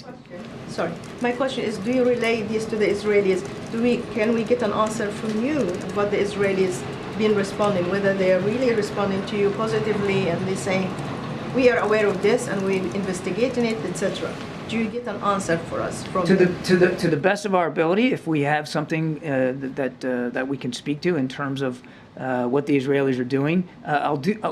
Sorry, my question is, do you relay this to the Israelis? Can we get an answer from you of what the Israelis been responding, whether they are really responding to you positively and they're saying, we are aware of this and we're investigating it, etc. Do you get an answer for us from to the best of our ability? If we have something that we can speak to in terms of what the Israelis are doing,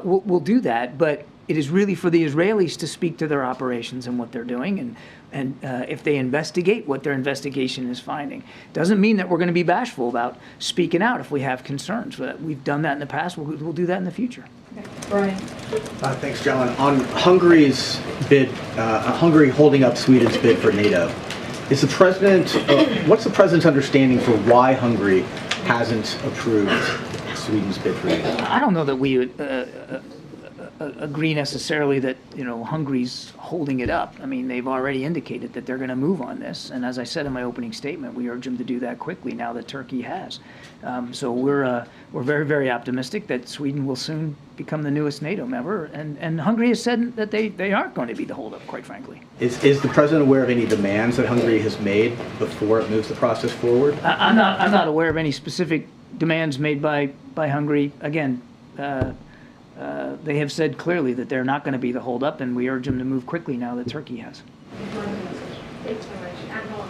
we'll do that. But it is really for the Israelis to speak to their operations and what they're doing, and if they investigate what their investigation is finding. Doesn't mean that we're going to be bashful about speaking out if we have concerns. We've done that in the past. We'll do that in the future. Brian. Thanks, John. On Hungary's bid, Hungary holding up Sweden's bid for NATO, is the president? What's the president's understanding for why Hungary hasn't approved Sweden's bid for NATO? I don't know that we would agree necessarily that Hungary's holding it up. I mean, they've already indicated that they're going to move on this, and as I said in my opening statement, we urge them to do that quickly now that Turkey has. So we're very, very optimistic that Sweden will soon become the newest NATO member, and Hungary has said that they aren't going to be the holdup, quite frankly. Is the president aware of any demands that Hungary has made before it moves the process forward? I'm not aware of any specific demands made by Hungary. Again, they have said clearly that they're not going to be the holdup, and we urge them to move quickly now that Turkey has. Thanks so much. Admiral,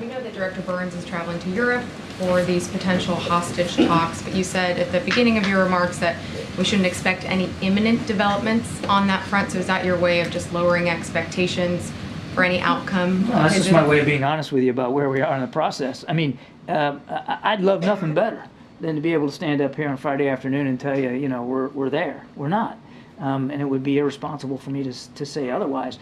we know that Director Burns is traveling to Europe for these potential hostage talks, but you said at the beginning of your remarks that we shouldn't expect any imminent developments on that front, so is that your way of just lowering expectations for any outcome? No, that's just my way of being honest with you about where we are in the process. I mean, I'd love nothing better than to be able to stand up here on Friday afternoon and tell you, we're there. We're not. And it would be irresponsible for me to say otherwise.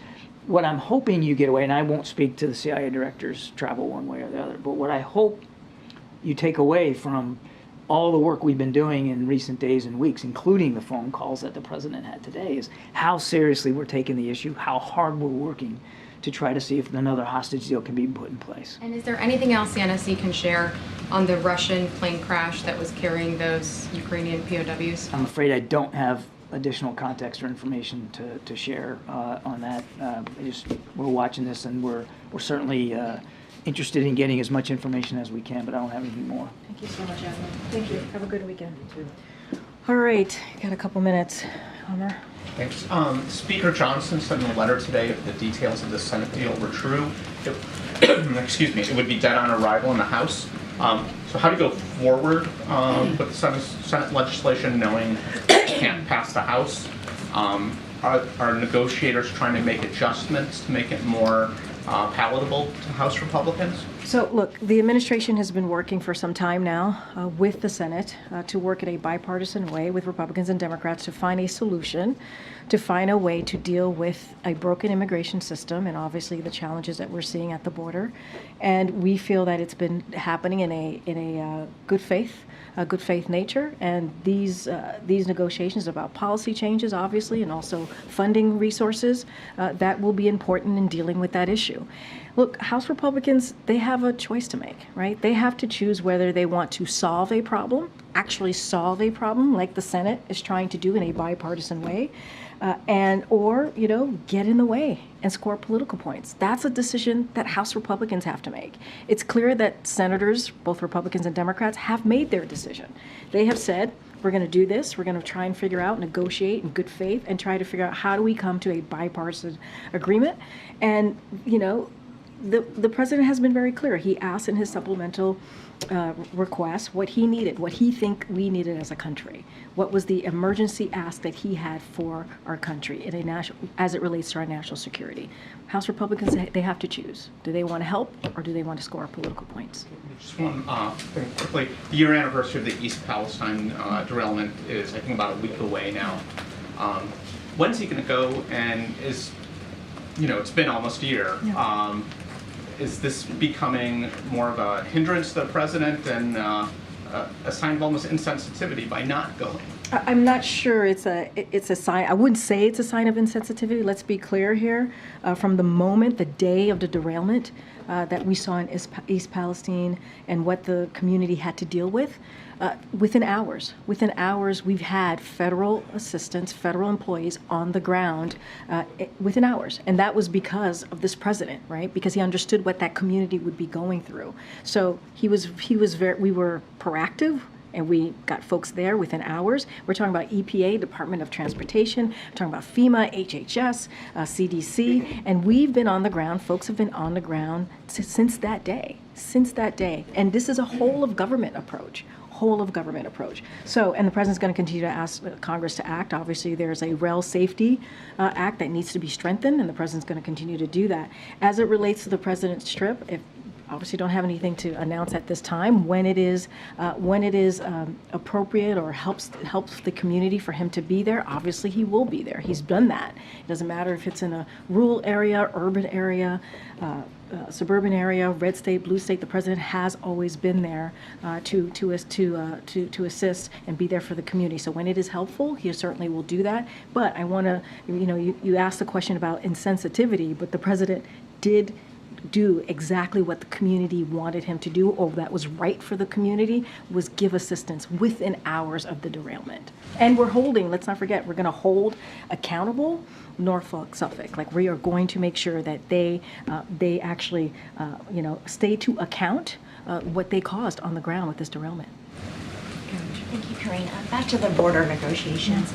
What I'm hoping you get away, and I won't speak to the CIA director's travel one way or the other, but what I hope you take away from all the work we've been doing in recent days and weeks, including the phone calls that the president had today, is how seriously we're taking the issue, how hard we're working to try to see if another hostage deal can be put in place. And is there anything else the NSC can share on the Russian plane crash that was carrying those Ukrainian POWs? I'm afraid I don't have additional context or information to share on that. We're watching this, and we're certainly interested in getting as much information as we can, but I don't have anything more. Thank you so much, Admiral. Thank you. Have a good weekend. You too. All right, got a couple minutes. Homer? Thanks. Speaker Johnson said in a letter today if the details of the Senate deal were true, excuse me, it would be dead on arrival in the House. So how do you go forward with Senate legislation knowing it can't pass the House? Are negotiators trying to make adjustments to make it more palatable to House Republicans? So, look, the administration has been working for some time now with the Senate to work in a bipartisan way with Republicans and Democrats to find a solution, to find a way to deal with a broken immigration system and obviously the challenges that we're seeing at the border. And we feel that it's been happening in a good faith nature, and these negotiations about policy changes, obviously, and also funding resources, that will be important in dealing with that issue. Look, House Republicans, they have a choice to make, right? They have to choose whether they want to solve a problem, actually solve a problem, like the Senate is trying to do in a bipartisan way, or get in the way and score political points. That's a decision that House Republicans have to make. It's clear that senators, both Republicans and Democrats, have made their decision. They have said, we're going to do this, we're going to try and figure out, negotiate in good faith, and try to figure out how do we come to a bipartisan agreement. And, the president has been very clear. He asked in his supplemental request what he needed, what he think we needed as a country. What was the emergency ask that he had for our country in a national, as it relates to our national security? House Republicans, they have to choose. Do they want to help, or do they want to score political points? Just one thing quickly. The year anniversary of the East Palestine derailment is, I think, about a week away now. When's he going to go? And it's been almost a year. Yeah. Is this becoming more of a hindrance to the president and a sign of almost insensitivity by not going? I'm not sure it's a sign. I wouldn't say it's a sign of insensitivity. Let's be clear here. From the moment, the day of the derailment that we saw in East Palestine and what the community had to deal with, within hours, we've had federal assistants, federal employees on the ground within hours. And that was because of this president, right? Because he understood what that community would be going through. So we were proactive. And we got folks there within hours. We're talking about EPA, Department of Transportation, we're talking about FEMA, HHS, CDC, and we've been on the ground, folks have been on the ground since that day. And this is a whole of government approach. So, and the president's going to continue to ask Congress to act. Obviously, there's a rail safety act that needs to be strengthened, and the president's going to continue to do that. As it relates to the president's trip, obviously don't have anything to announce at this time. When it is appropriate or helps the community for him to be there, obviously he will be there. He's done that. It doesn't matter if it's in a rural area, urban area, suburban area, red state, blue state. The president has always been there to assist and be there for the community. So when it is helpful, he certainly will do that. But I want to, you asked the question about insensitivity, but the president did do exactly what the community wanted him to do, or that was right for the community, was give assistance within hours of the derailment. And we're holding, let's not forget, we're going to hold accountable Norfolk, Suffolk. Like, we are going to make sure that they actually, stay to account what they caused on the ground with this derailment. Thank you, Karine. Back to the border negotiations.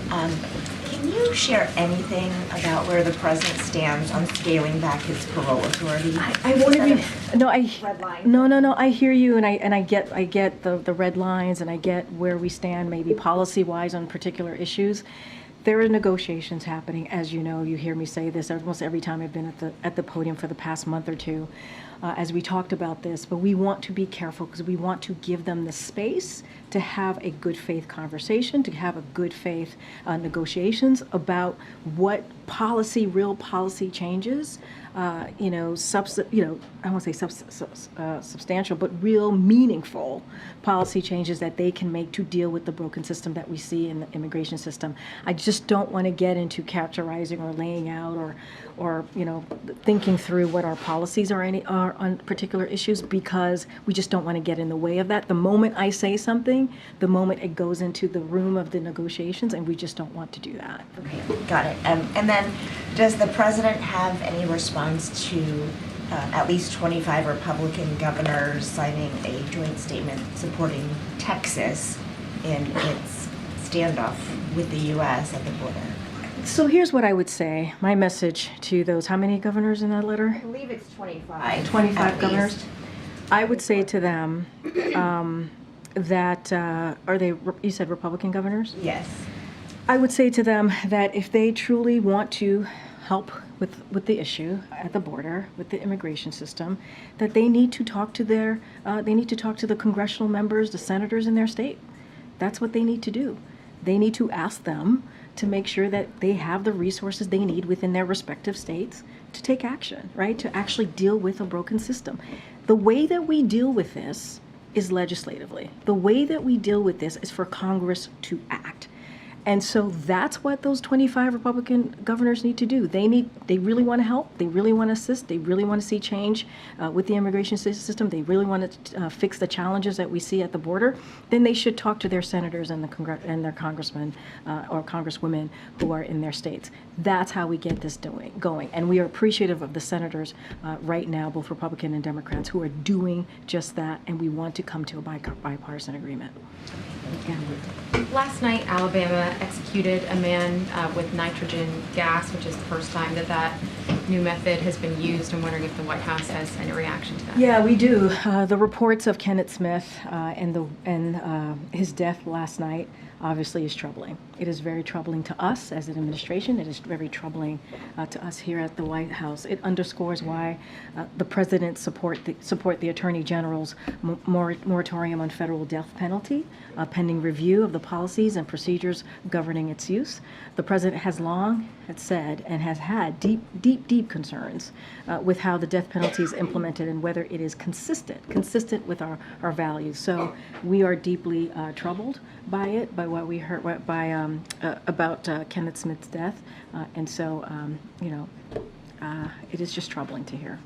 Can you share anything about where the president stands on scaling back his parole authority? I want to be no. I hear you, and I get the red lines, and I get where we stand, maybe policy-wise on particular issues. There are negotiations happening, as you know. You hear me say this almost every time I've been at the podium for the past month or two, as we talked about this. But we want to be careful because we want to give them the space to have a good faith conversation, to have a good faith negotiations about what real policy changes you know, I won't say substantial, but real meaningful policy changes that they can make to deal with the broken system that we see in the immigration system. I just don't want to get into characterizing or laying out or you know, thinking through what our policies are on particular issues, because we just don't want to get in the way of that. The moment I say something, the moment it goes into the room of the negotiations, and we just don't want to do that. Okay, got it. And then, does the president have any response to at least 25 Republican governors signing a joint statement supporting Texas in its standoff with the U.S. at the border? So here's what I would say. My message to those, how many governors in that letter? I believe it's 25. 25 governors. I would say to them that, are they, you said Republican governors? Yes. I would say to them that if they truly want to help with the issue at the border, with the immigration system, that they need to talk to the congressional members, the senators in their state. That's what they need to do. They need to ask them to make sure that they have the resources they need within their respective states to take action, right? To actually deal with a broken system. The way that we deal with this is legislatively. The way that we deal with this is for Congress to act. And so that's what those 25 Republican governors need to do. They really want to help. They really want to assist. They really want to see change with the immigration system. They really want to fix the challenges that we see at the border. Then they should talk to their senators and their congressmen or congresswomen who are in their states. That's how we get this going. And we are appreciative of the senators right now, both Republican and Democrats, who are doing just that. And we want to come to a bipartisan agreement. Yeah. Last night, Alabama executed a man with nitrogen gas, which is the first time that new method has been used. I'm wondering if the White House has any reaction to that. Yeah, we do. The reports of Kenneth Smith and his death last night obviously is troubling. It is very troubling to us as an administration. It is very troubling to us here at the White House. It underscores why the president support the Attorney General's moratorium on federal death penalty, pending review of the policies and procedures governing its use. The president has long said and has had deep concerns with how the death penalty is implemented and whether it is consistent with our values. So we are deeply troubled by it, by what we heard about Kenneth Smith's death, and so it is just troubling to hear.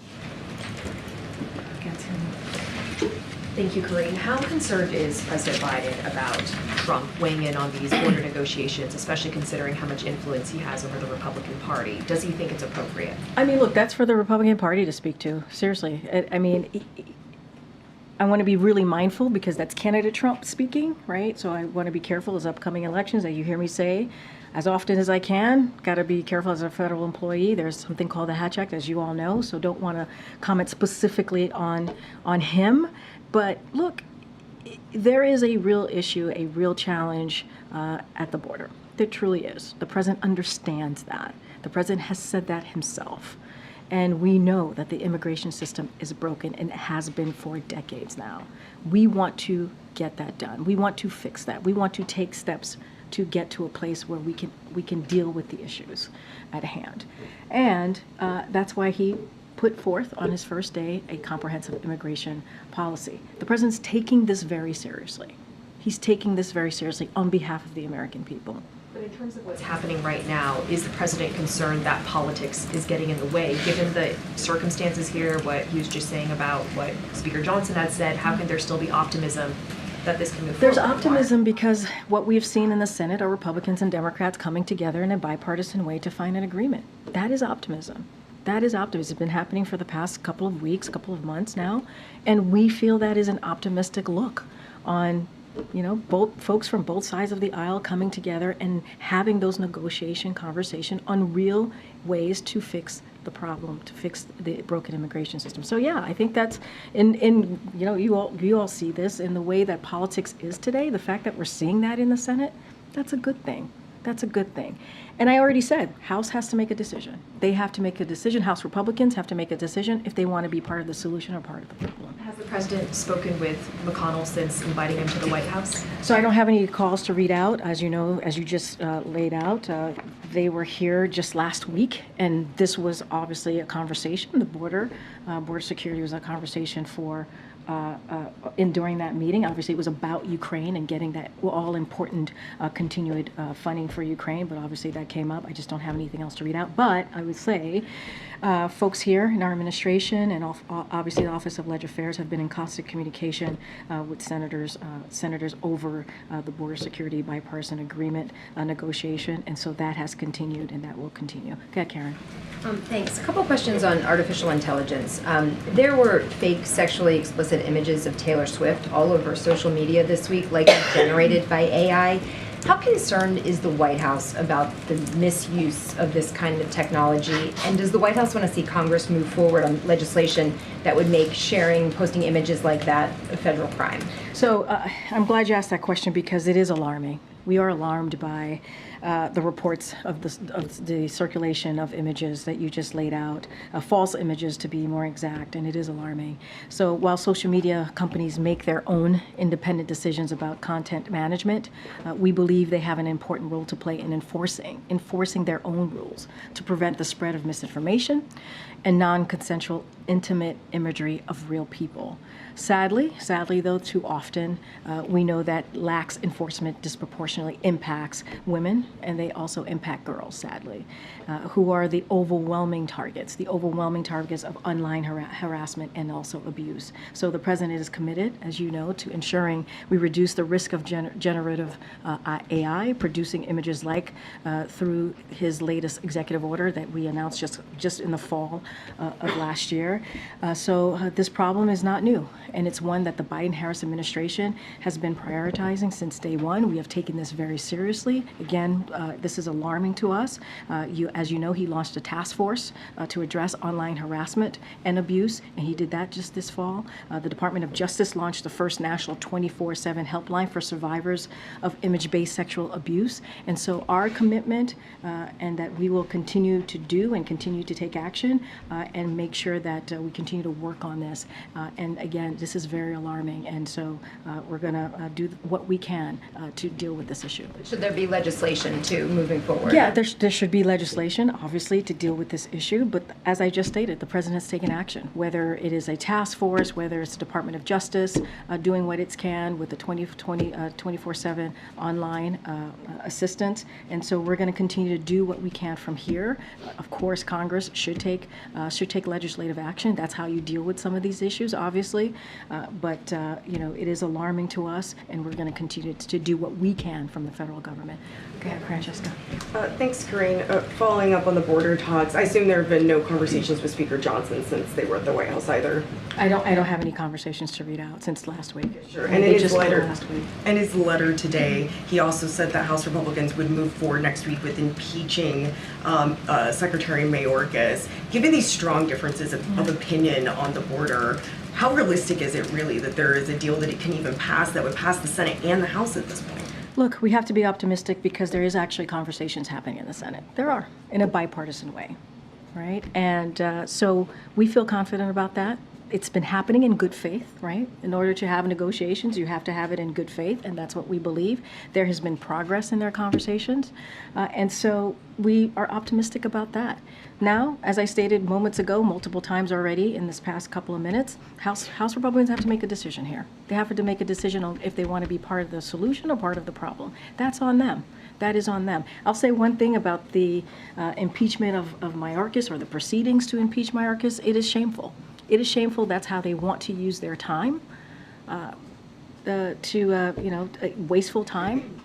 Thank you, Karine. How concerned is President Biden about Trump weighing in on these border negotiations, especially considering how much influence he has over the Republican Party? Does he think it's appropriate? I mean, look, that's for the Republican Party to speak to. Seriously. I mean, I want to be really mindful because that's candidate Trump speaking, right? So I want to be careful as upcoming elections, as you hear me say, as often as I can. Got to be careful as a federal employee. There's something called the Hatch Act, as you all know, so don't want to comment specifically on him. But look, there is a real issue, a real challenge at the border. There truly is. The president understands that. The president has said that himself. And we know that the immigration system is broken, and it has been for decades now. We want to get that done. We want to fix that. We want to take steps to get to a place where we can deal with the issues at hand. And that's why he put forth on his first day a comprehensive immigration policy. The president's taking this very seriously. He's taking this very seriously on behalf of the American people. But in terms of what's happening right now, is the president concerned that politics is getting in the way? Given the circumstances here, what he was just saying about what Speaker Johnson had said, how can there still be optimism that this can move forward? There's optimism because what we've seen in the Senate are Republicans and Democrats coming together in a bipartisan way to find an agreement. That is optimism. That is optimism. It's been happening for the past couple of weeks, couple of months now, and we feel that is an optimistic look on, both folks from both sides of the aisle coming together and having those negotiation conversation on real ways to fix the problem, to fix the broken immigration system. So yeah, I think that's you all see this in the way that politics is today. The fact that we're seeing that in the Senate, that's a good thing. That's a good thing. And I already said, House has to make a decision. They have to make a decision. House Republicans have to make a decision if they want to be part of the solution or part of the problem. Has the president spoken with McConnell since inviting him to the White House? So I don't have any calls to read out. As you know, as you just laid out, they were here just last week, and this was obviously a conversation. The border security was a conversation for during that meeting. Obviously, it was about Ukraine and getting that all important continued funding for Ukraine, but obviously that came up. I just don't have anything else to read out. But I would say folks here in our administration and obviously the Office of Legislative Affairs have been in constant communication with senators over the border security bipartisan agreement negotiation, and so that has continued and that will continue. Okay, Karen. Thanks. A couple questions on artificial intelligence. There were fake sexually explicit images of Taylor Swift all over social media this week, likely generated by AI. How concerned is the White House about the misuse of this kind of technology? And does the White House want to see Congress move forward on legislation that would make sharing, posting images like that a federal crime? So I'm glad you asked that question because it is alarming. We are alarmed by the reports of the circulation of images that you just laid out, false images to be more exact, and it is alarming. So while social media companies make their own independent decisions about content management, we believe they have an important role to play in enforcing their own rules to prevent the spread of misinformation and non-consensual intimate imagery of real people. Sadly though, too often we know that lax enforcement disproportionately impacts women, and they also impact girls, sadly, who are the overwhelming targets of online harassment and also abuse. So the president is committed, as you know, to ensuring we reduce the risk of generative AI producing images like through his latest executive order that we announced just in the fall of last year. So this problem is not new, and it's one that the Biden-Harris administration has been prioritizing since day one. We have taken this very seriously. Again, this is alarming to us. As you know, he launched a task force to address online harassment and abuse, and he did that just this fall. The Department of Justice launched the first national 24/7 helpline for survivors of image-based sexual abuse. And so our commitment, and that we will continue to do and continue to take action and make sure that we continue to work on this. And again, this is very alarming, and so we're going to do what we can to deal with this issue. Should there be legislation too moving forward? Yeah, there should be legislation, obviously, to deal with this issue. But as I just stated, the president has taken action, whether it is a task force, whether it's the Department of Justice doing what it can with the 24/7 online assistance. And so we're going to continue to do what we can from here. Of course, Congress should take legislative action. That's how you deal with some of these issues, obviously. But it is alarming to us, and we're going to continue to do what we can from the federal government. Okay, Francesca. Thanks, Karine. Following up on the border talks, I assume there have been no conversations with Speaker Johnson since they were at the White House either. I don't have any conversations to read out since last week. Sure. And in his letter today, he also said that House Republicans would move forward next week with impeaching Secretary Mayorkas. Given these strong differences of opinion on the border, how realistic is it really that there is a deal that it can even pass that would pass the Senate and the House at this point? Look, we have to be optimistic because there is actually conversations happening in the Senate. There are, in a bipartisan way, right? And so we feel confident about that. It's been happening in good faith, right? In order to have negotiations, you have to have it in good faith, and that's what we believe. There has been progress in their conversations, and so we are optimistic about that. Now, as I stated moments ago, multiple times already in this past couple of minutes, House Republicans have to make a decision here. They have to make a decision on if they want to be part of the solution or part of the problem. That's on them. That is on them. I'll say one thing about the impeachment of Mayorkas, or the proceedings to impeach Mayorkas. It is shameful. It is shameful. That's how they want to use their time, wasteful time,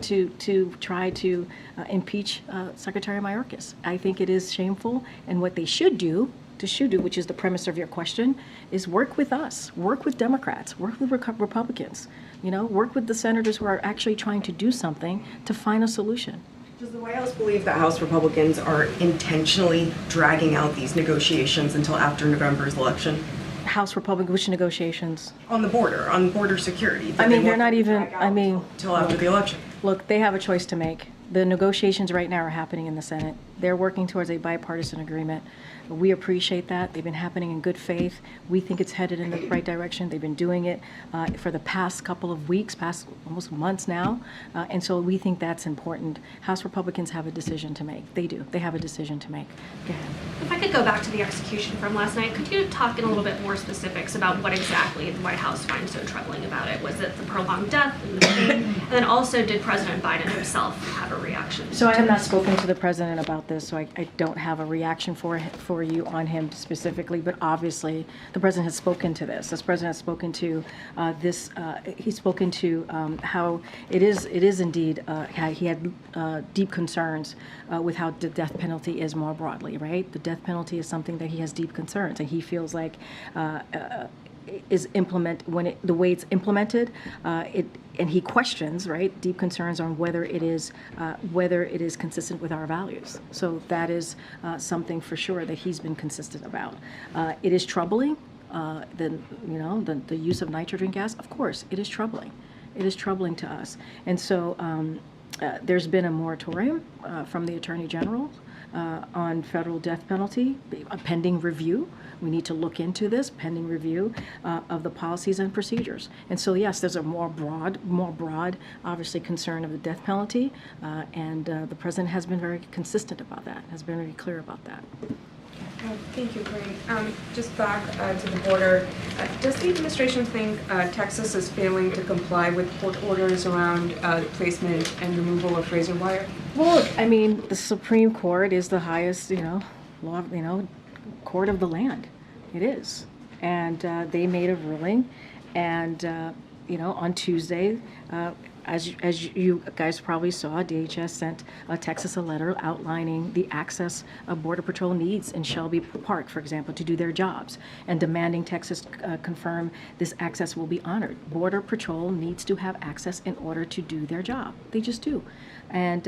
to try to impeach Secretary Mayorkas. I think it is shameful, and what they should do, which is the premise of your question, is work with us, work with Democrats, work with Republicans, work with the senators who are actually trying to do something to find a solution. Does the White House believe that House Republicans are intentionally dragging out these negotiations until after November's election? House Republicans, which negotiations? On border security. They're not even, until after the election. Look, they have a choice to make. The negotiations right now are happening in the Senate. They're working towards a bipartisan agreement. We appreciate that. They've been happening in good faith. We think it's headed in the right direction. They've been doing it for the past couple of weeks, past almost months now. And so we think that's important. House Republicans have a decision to make. They do. They have a decision to make. Go ahead. If I could go back to the execution from last night, could you talk in a little bit more specifics about what exactly the White House finds so troubling about it? Was it the prolonged death and the pain? And then also, did President Biden himself have a reaction? So I have not spoken to the president about this, so I don't have a reaction for you on him specifically, but obviously the president has spoken to this. This president has spoken to he's spoken to how it is indeed, he had deep concerns with how the death penalty is more broadly, right? The death penalty is something that he has deep concerns, and he feels like the way it's implemented, and he questions, right, deep concerns on whether it is consistent with our values. So that is something for sure that he's been consistent about. It is troubling. The use of nitrogen gas, of course, it is troubling. It is troubling to us, and so there's been a moratorium from the Attorney General on federal death penalty, a pending review. We need to look into this pending review of the policies and procedures. And so, yes, there's a more broad, obviously, concern of the death penalty, and the president has been very consistent about that, has been very clear about that. Thank you, Karine. Just back to the border, does the administration think Texas is failing to comply with court orders around the placement and removal of razor wire? Well, I mean, the Supreme Court is the highest, court of the land. It is, and they made a ruling, and on Tuesday, as you guys probably saw, DHS sent Texas a letter outlining the access Border Patrol needs in Shelby Park, for example, to do their jobs, and demanding Texas confirm this access will be honored. Border Patrol needs to have access in order to do their job. They just do. And,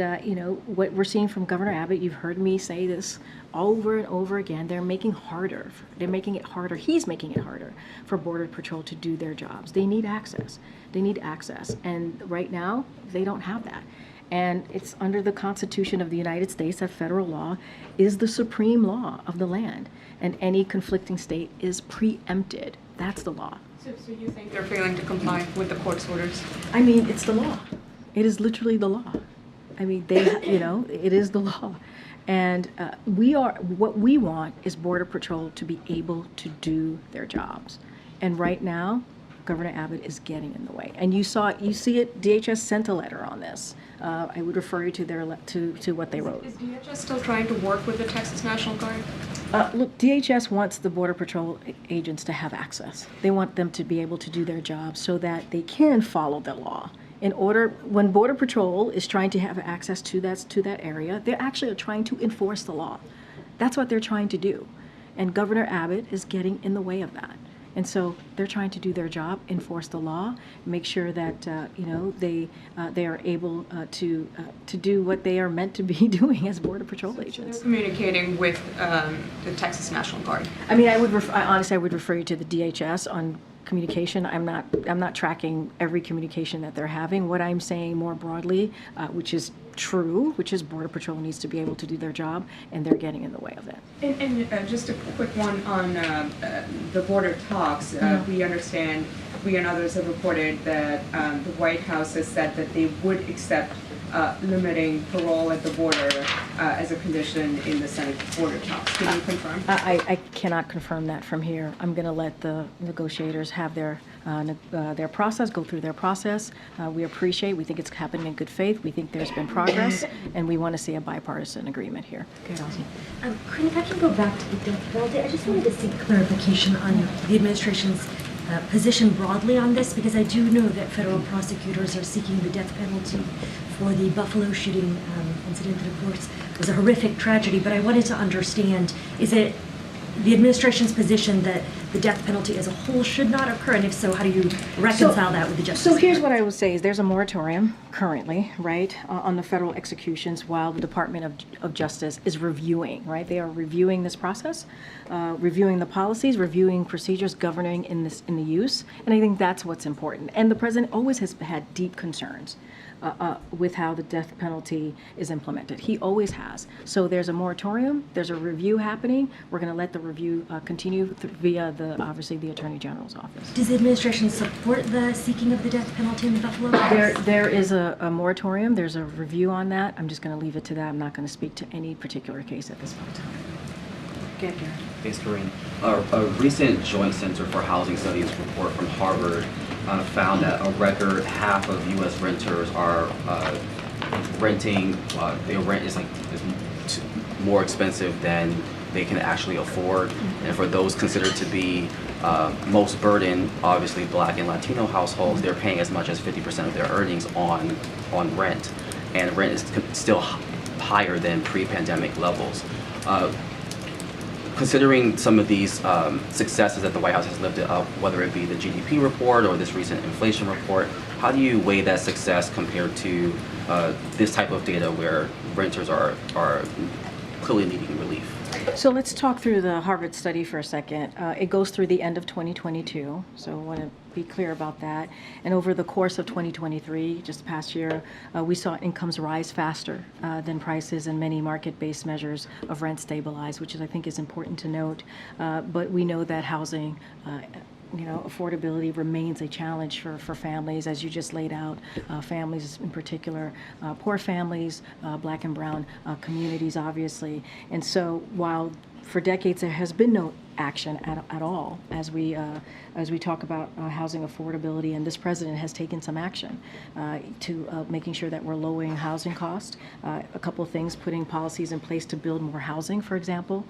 what we're seeing from Governor Abbott, you've heard me say this over and over again, they're making it harder. He's making it harder for Border Patrol to do their jobs. They need access. And right now, they don't have that. And it's under the Constitution of the United States that federal law is the supreme law of the land. And any conflicting state is preempted. That's the law. So you think they're failing to comply with the court's orders? I mean, it's the law. It is literally the law. I mean, it is the law. And what we want is Border Patrol to be able to do their jobs. And right now, Governor Abbott is getting in the way. And you see it, DHS sent a letter on this. I would refer you to what they wrote. Is DHS still trying to work with the Texas National Guard? Look, DHS wants the Border Patrol agents to have access. They want them to be able to do their job so that they can follow the law. When Border Patrol is trying to have access to that area, they actually are trying to enforce the law. That's what they're trying to do. And Governor Abbott is getting in the way of that. And so they're trying to do their job, enforce the law, make sure that they are able to do what they are meant to be doing as Border Patrol agents. They're communicating with the Texas National Guard. I mean, honestly, I would refer you to the DHS on communication. I'm not tracking every communication that they're having. What I'm saying more broadly, which is true, which is Border Patrol needs to be able to do their job, and they're getting in the way of that. And just a quick one on the border talks. We understand, we and others have reported that the White House has said that they would accept limiting parole at the border as a condition in the Senate border talks. Can you confirm? I cannot confirm that from here. I'm going to let the negotiators have their process, go through their process. We think it's happening in good faith. We think there's been progress, and we want to see a bipartisan agreement here. Okay, Karine, if I can go back to the death penalty, I just wanted to seek clarification on the administration's position broadly on this, because I do know that federal prosecutors are seeking the death penalty for the Buffalo shooting incident that, of course, was a horrific tragedy. But I wanted to understand, is it the administration's position that the death penalty as a whole should not occur? And if so, how do you reconcile that with the Justice So here's what I would say is there's a moratorium currently, right, on the federal executions while the Department of Justice is reviewing, right? They are reviewing this process, reviewing the policies, reviewing procedures governing in the use. And I think that's what's important. And the president always has had deep concerns with how the death penalty is implemented. He always has. So there's a moratorium, there's a review happening. We're going to let the review continue via obviously the Attorney General's office. Does the administration support the seeking of the death penalty in the Buffalo case? There is a moratorium, there's a review on that. I'm just going to leave it to that. I'm not going to speak to any particular case at this point in time. Thanks, Karine. A recent Joint Center for Housing Studies report from Harvard found that a record half of U.S. renters are renting. Their rent is more expensive than they can actually afford, and for those considered to be most burdened, obviously Black and Latino households, they're paying as much as 50% of their earnings on rent, and rent is still higher than pre-pandemic levels. Considering some of these successes that the White House has lifted up, whether it be the GDP report or this recent inflation report, how do you weigh that success compared to this type of data where renters are clearly needing relief? So let's talk through the Harvard study for a second. It goes through the end of 2022, so I want to be clear about that. And over the course of 2023, just the past year, we saw incomes rise faster than prices, and many market-based measures of rent stabilize, which I think is important to note. But we know that housing affordability remains a challenge for families, as you just laid out, families in particular, poor families, Black and brown communities, obviously. And so while for decades there has been no action at all as we talk about housing affordability, and this president has taken some action to making sure that we're lowering housing costs. A couple of things: putting policies in place to build more housing, for example,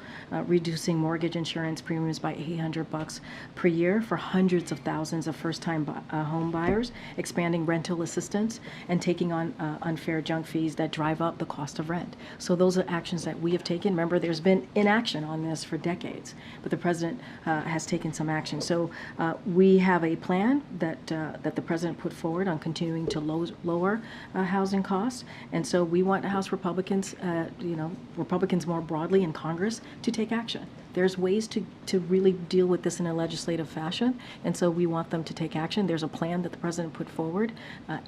reducing mortgage insurance premiums by $800 per year for hundreds of thousands of first-time home buyers, expanding rental assistance, and taking on unfair junk fees that drive up the cost of rent. So those are actions that we have taken. Remember, there's been inaction on this for decades, but the president has taken some action. So we have a plan that the president put forward on continuing to lower housing costs, and so we want House Republicans, Republicans more broadly in Congress, to take action. There's ways to really deal with this in a legislative fashion, and so we want them to take action. There's a plan that the president put forward,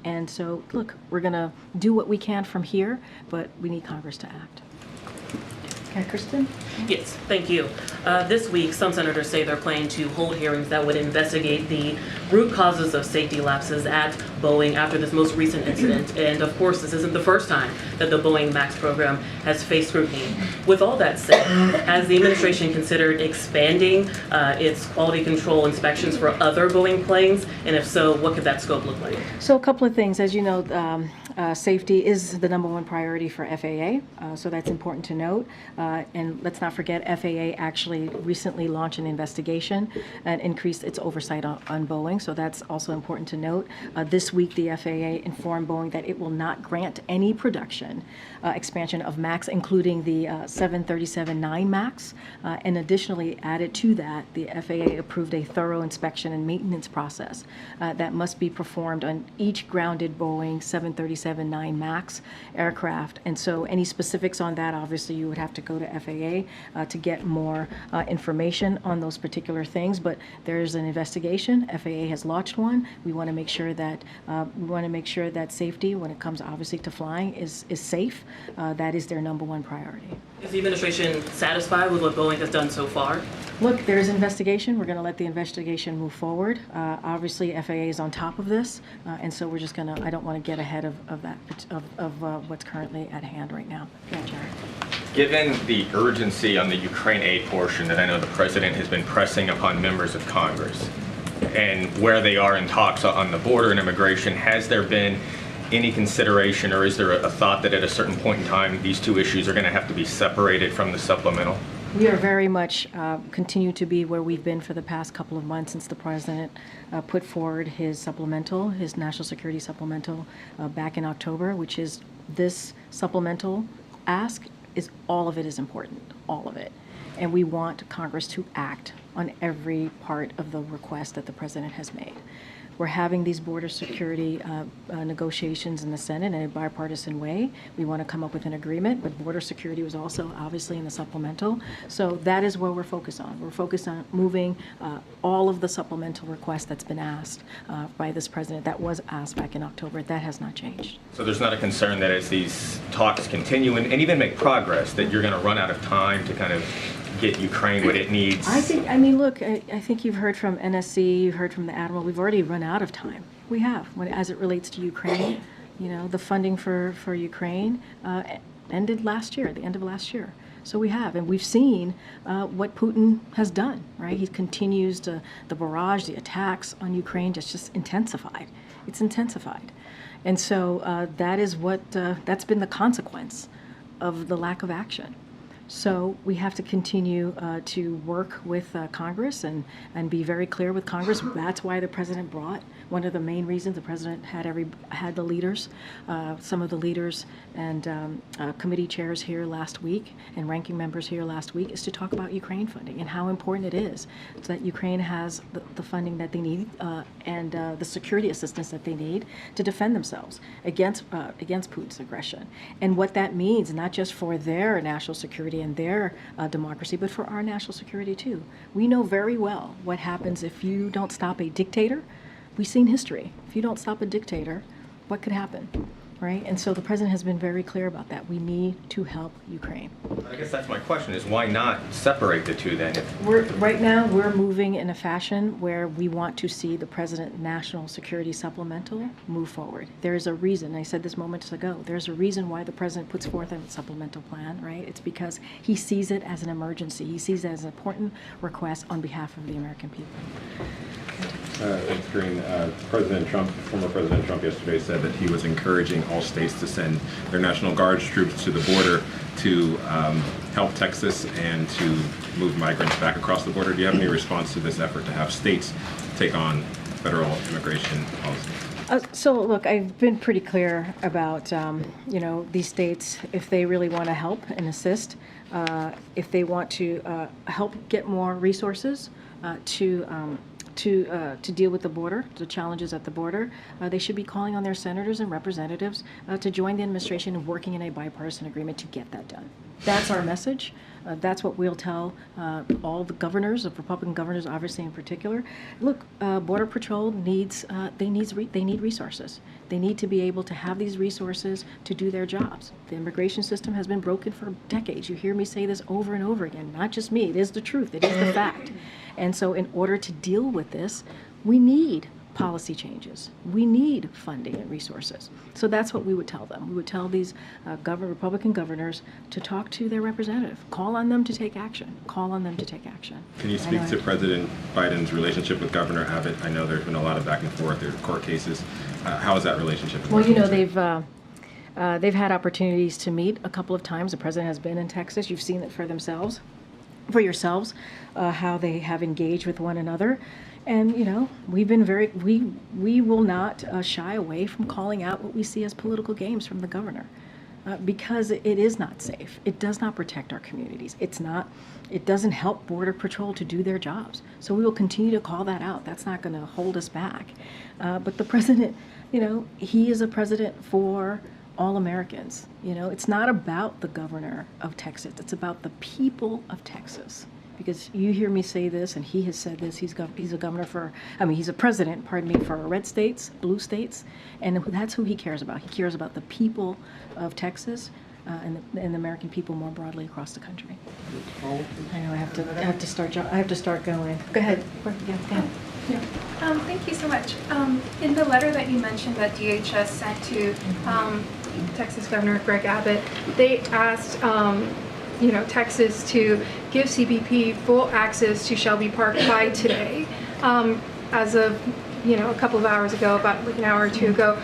and so look, we're going to do what we can from here, but we need Congress to act. Okay, Kristen? Yes, thank you. This week, some senators say they're planning to hold hearings that would investigate the root causes of safety lapses at Boeing after this most recent incident. And of course, this isn't the first time that the Boeing MAX program has faced scrutiny. With all that said, has the administration considered expanding its quality control inspections for other Boeing planes? And if so, what could that scope look like? So a couple of things. As you know, safety is the #1 priority for FAA, so that's important to note. And let's not forget, FAA actually recently launched an investigation and increased its oversight on Boeing, so that's also important to note. This week, the FAA informed Boeing that it will not grant any production expansion of MAX, including the 737-9 MAX. And additionally, added to that, the FAA approved a thorough inspection and maintenance process that must be performed on each grounded Boeing 737-9 MAX aircraft. And so any specifics on that, obviously, you would have to go to FAA to get more information on those particular things. But there is an investigation. FAA has launched one. We want to make sure that safety, when it comes obviously to flying, is safe. That is their #1 priority. Is the administration satisfied with what Boeing has done so far? Look, there's an investigation. We're going to let the investigation move forward. Obviously, FAA is on top of this, and so we're just going to. I don't want to get ahead of what's currently at hand right now. Yeah, Jared. Given the urgency on the Ukraine aid portion that I know the president has been pressing upon members of Congress, and where they are in talks on the border and immigration, has there been any consideration, or is there a thought that at a certain point in time these two issues are going to have to be separated from the supplemental? We are very much continue to be where we've been for the past couple of months since the president put forward his supplemental, his national security supplemental back in October, which is this supplemental ask is all of it is important, all of it. And we want Congress to act on every part of the request that the president has made. We're having these border security negotiations in the Senate in a bipartisan way. We want to come up with an agreement, but border security was also obviously in the supplemental. So that is what we're focused on. We're focused on moving all of the supplemental requests that's been asked by this president. That was asked back in October. That has not changed. So there's not a concern that as these talks continue and even make progress, that you're going to run out of time to kind of get Ukraine what it needs? I mean, look, I think you've heard from NSC, you've heard from the Admiral, we've already run out of time. We have, as it relates to Ukraine. You know, the funding for Ukraine ended last year, the end of last year. So we have, and we've seen what Putin has done, right? He continues to, the barrage, the attacks on Ukraine just intensified. It's intensified. And so that is what, that's been the consequence of the lack of action. So we have to continue to work with Congress and be very clear with Congress. That's why the president brought, one of the main reasons the president had the leaders, some of the leaders and committee chairs here last week and ranking members here last week, is to talk about Ukraine funding and how important it is so that Ukraine has the funding that they need and the security assistance that they need to defend themselves against Putin's aggression. And what that means, not just for their national security and their democracy, but for our national security too. We know very well what happens if you don't stop a dictator. We've seen history. If you don't stop a dictator, what could happen, right? And so the president has been very clear about that. We need to help Ukraine. I guess that's my question, is why not separate the two then? Right now, we're moving in a fashion where we want to see the President National Security Supplemental move forward. There is a reason, I said this moments ago, there's a reason why the President puts forth a supplemental plan, right? It's because he sees it as an emergency. He sees it as an important request on behalf of the American people. Thanks, Karine. Former President Trump yesterday said that he was encouraging all states to send their National Guard troops to the border to help Texas and to move migrants back across the border. Do you have any response to this effort to have states take on federal immigration policy? So look, I've been pretty clear about, these states, if they really want to help and assist, if they want to help get more resources to deal with the border, the challenges at the border, they should be calling on their senators and representatives to join the administration and working in a bipartisan agreement to get that done. That's our message. That's what we'll tell all the governors, the Republican governors, obviously in particular. Look, Border Patrol needs they need resources. They need to be able to have these resources to do their jobs. The immigration system has been broken for decades. You hear me say this over and over again. Not just me. It is the truth. It is the fact. And so in order to deal with this, we need policy changes. We need funding and resources. So that's what we would tell them. We would tell these Republican governors to talk to their representative. Call on them to take action. Call on them to take action. Can you speak to President Biden's relationship with Governor Abbott? I know there's been a lot of back and forth. There's court cases. How is that relationship? Well, you know, they've had opportunities to meet a couple of times. The president has been in Texas. You've seen it for yourselves, how they have engaged with one another. And, you know, we've been we will not shy away from calling out what we see as political games from the governor, because it is not safe. It does not protect our communities. It doesn't help Border Patrol to do their jobs. So we will continue to call that out. That's not going to hold us back. But the president, you know, he is a president for all Americans. You know, it's not about the governor of Texas. It's about the people of Texas. Because you hear me say this, and he has said this, he's a president, for red states, blue states, and that's who he cares about. He cares about the people of Texas and the American people more broadly across the country. I know I have to start going. Go ahead. Yeah. Thank you so much. In the letter that you mentioned that DHS sent to Texas Governor Greg Abbott, they asked Texas to give CBP full access to Shelby Park by today. As of a couple of hours ago, about like an hour or two ago,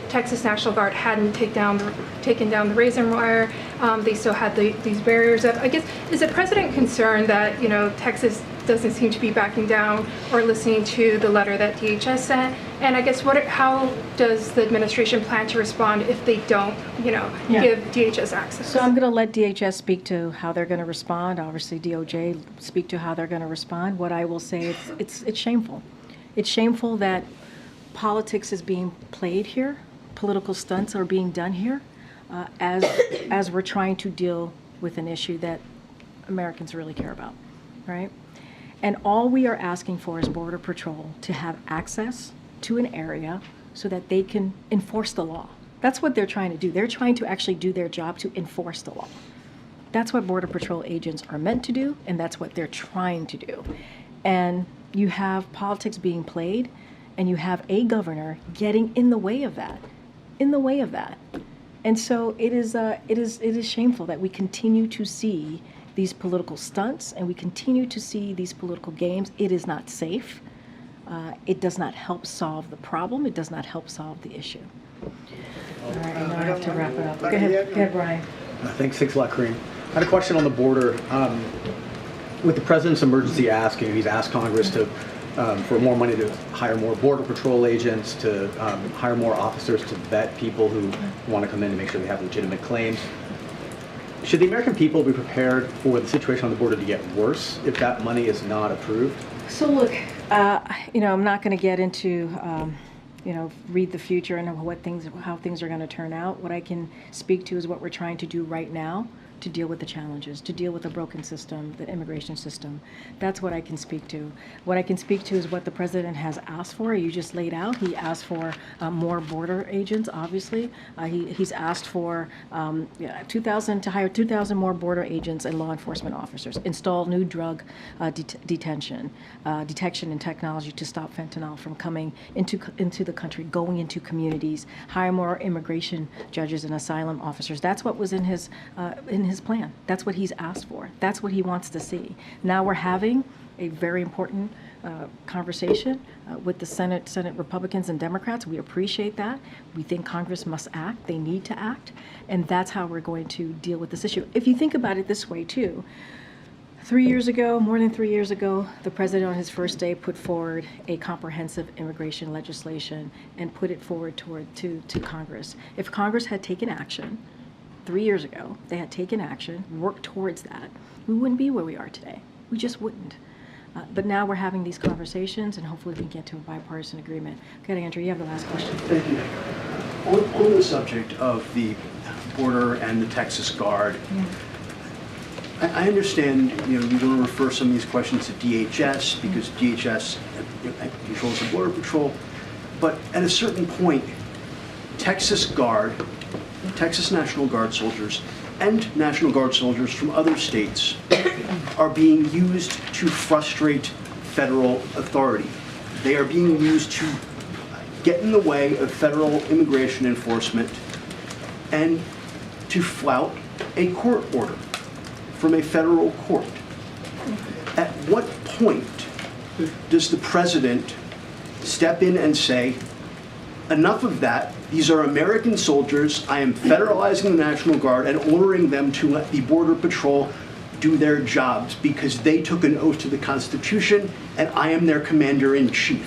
Texas National Guard hadn't taken down the razor wire. They still had these barriers up. I guess, is the president concerned that Texas doesn't seem to be backing down or listening to the letter that DHS sent? And I guess how does the administration plan to respond if they don't, give DHS access? So I'm going to let DHS speak to how they're going to respond. Obviously, DOJ speak to how they're going to respond. What I will say, it's shameful. It's shameful that politics is being played here, political stunts are being done here, as we're trying to deal with an issue that Americans really care about, right? And all we are asking for is Border Patrol to have access to an area so that they can enforce the law. That's what they're trying to do. They're trying to actually do their job to enforce the law. That's what Border Patrol agents are meant to do, and that's what they're trying to do. And you have politics being played, and you have a governor getting in the way of that, And so it is shameful that we continue to see these political stunts and we continue to see these political games. It is not safe. It does not help solve the problem. It does not help solve the issue. All right, now I have to wrap it up. Go ahead, Brian. Thanks a lot, Karine. I had a question on the border. With the president's emergency asking, he's asked Congress to for more money to hire more Border Patrol agents, to hire more officers to vet people who want to come in and make sure they have legitimate claims. Should the American people be prepared for the situation on the border to get worse if that money is not approved? So look, I'm not going to get into, read the future and how things are going to turn out. What I can speak to is what we're trying to do right now to deal with the challenges, to deal with the broken system, the immigration system. That's what I can speak to. What I can speak to is what the president has asked for. You just laid out. He asked for more border agents, obviously. He's asked for 2,000 to hire 2,000 more border agents and law enforcement officers, install new drug detection and technology to stop fentanyl from coming into the country, going into communities, hire more immigration judges and asylum officers. That's what was in his plan. That's what he's asked for. That's what he wants to see. Now we're having a very important conversation with the Senate Republicans and Democrats. We appreciate that. We think Congress must act. They need to act. And that's how we're going to deal with this issue. If you think about it this way, too, more than 3 years ago, the president on his first day put forward a comprehensive immigration legislation and put it forward to Congress. If Congress had taken action 3 years ago, they had taken action, worked towards that, we wouldn't be where we are today. We just wouldn't. But now we're having these conversations, and hopefully we can get to a bipartisan agreement. Okay, Andrew, you have the last question. Thank you. On the subject of the border and the Texas Guard, I understand you want to refer some of these questions to DHS because DHS controls the Border Patrol, but at a certain point, Texas National Guard soldiers and National Guard soldiers from other states are being used to frustrate federal authority. They are being used to get in the way of federal immigration enforcement and to flout a court order from a federal court. At what point does the president step in and say, enough of that, these are American soldiers, I am federalizing the National Guard and ordering them to let the Border Patrol do their jobs because they took an oath to the Constitution and I am their commander-in-chief?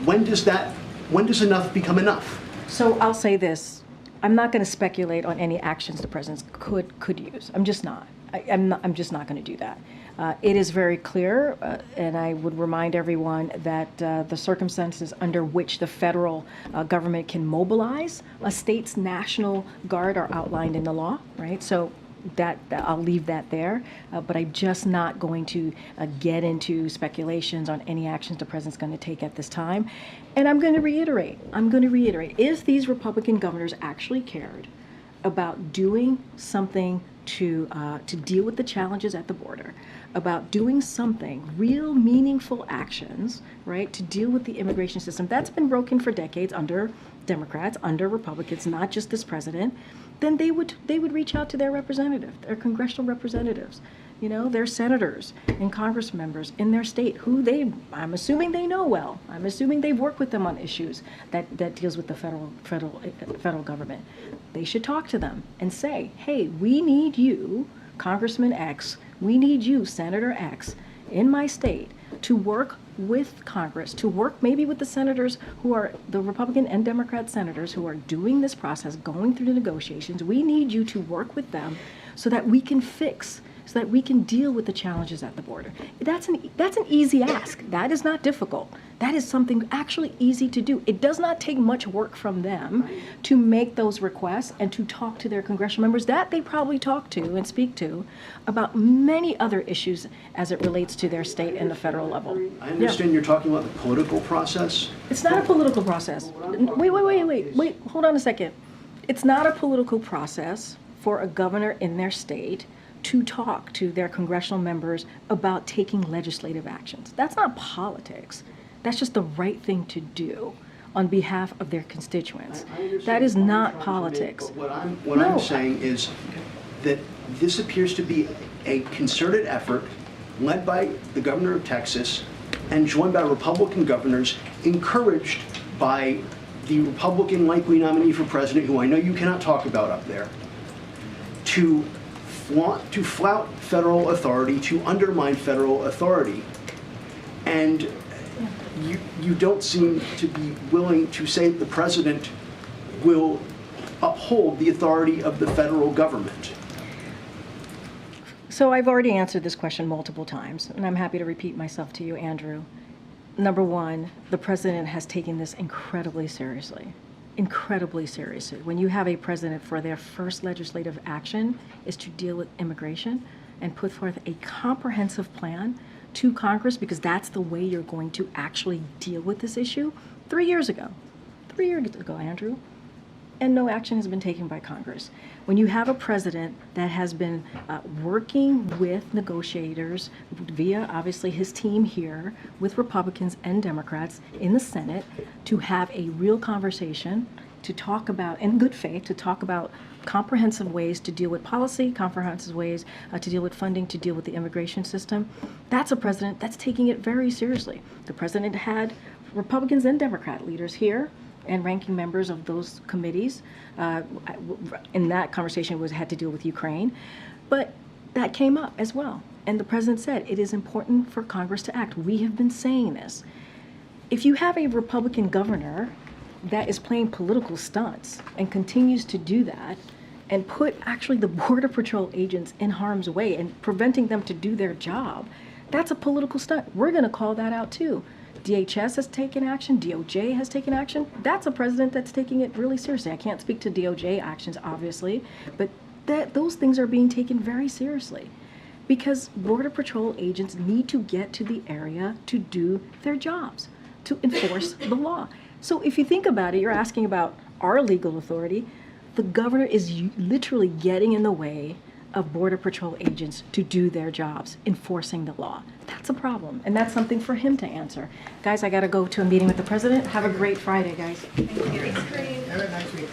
When does enough become enough? So I'll say this. I'm not going to speculate on any actions the president could use. I'm just not. I'm just not going to do that. It is very clear, and I would remind everyone that the circumstances under which the federal government can mobilize a state's National Guard are outlined in the law, right? So that I'll leave that there, but I'm just not going to get into speculations on any actions the president's going to take at this time. And I'm going to reiterate, if these Republican governors actually cared about doing something to deal with the challenges at the border, about doing something, real meaningful actions, right, to deal with the immigration system that's been broken for decades under Democrats, under Republicans, not just this president, then they would reach out to their representative, their congressional representatiors, their senators and Congress members in their state who I'm assuming they know well. I'm assuming they've worked with them on issues that deals with the federal government. They should talk to them and say, hey, we need you, Congressman X, we need you, Senator X, in my state to work with Congress, to work maybe with the senators who are the Republican and Democrat senators who are doing this process, going through the negotiations. We need you to work with them so that we can fix so that we can deal with the challenges at the border. That's an easy ask. That is not difficult. That is something actually easy to do. It does not take much work from them to make those requests and to talk to their congressional members that they probably talk to and speak to about many other issues as it relates to their state and the federal level. I understand you're talking about the political process. It's not a political process. Wait, hold on a second. It's not a political process for a governor in their state to talk to their congressional members about taking legislative actions. That's not politics. That's just the right thing to do on behalf of their constituents. That is not politics. But what I'm saying is that this appears to be a concerted effort led by the governor of Texas and joined by Republican governors, encouraged by the Republican likely nominee for president, who I know you cannot talk about up there, to flout federal authority, to undermine federal authority. And you don't seem to be willing to say that the president will uphold the authority of the federal government. So I've already answered this question multiple times, and I'm happy to repeat myself to you, Andrew. Number one, the president has taken this incredibly seriously. Incredibly seriously. When you have a president for their first legislative action is to deal with immigration and put forth a comprehensive plan to Congress, because that's the way you're going to actually deal with this issue. 3 years ago, Andrew, and no action has been taken by Congress. When you have a president that has been working with negotiators via obviously his team here with Republicans and Democrats in the Senate to have a real conversation, to talk about, in good faith, to talk about comprehensive ways to deal with policy, comprehensive ways to deal with funding, to deal with the immigration system, that's a president that's taking it very seriously. The president had Republicans and Democrat leaders here and ranking members of those committees. In that conversation had to deal with Ukraine, but that came up as well. And the president said it is important for Congress to act. We have been saying this. If you have a Republican governor that is playing political stunts and continues to do that and put actually the Border Patrol agents in harm's way and preventing them to do their job, that's a political stunt. We're going to call that out too. DHS has taken action, DOJ has taken action. That's a president that's taking it really seriously. I can't speak to DOJ actions, obviously, but those things are being taken very seriously because Border Patrol agents need to get to the area to do their jobs, to enforce the law. So if you think about it, you're asking about our legal authority. The governor is literally getting in the way of Border Patrol agents to do their jobs, enforcing the law. That's a problem, and that's something for him to answer. Guys, I gotta go to a meeting with the president. Have a great Friday, guys. Thank you. Thanks, Karine. Have a nice week.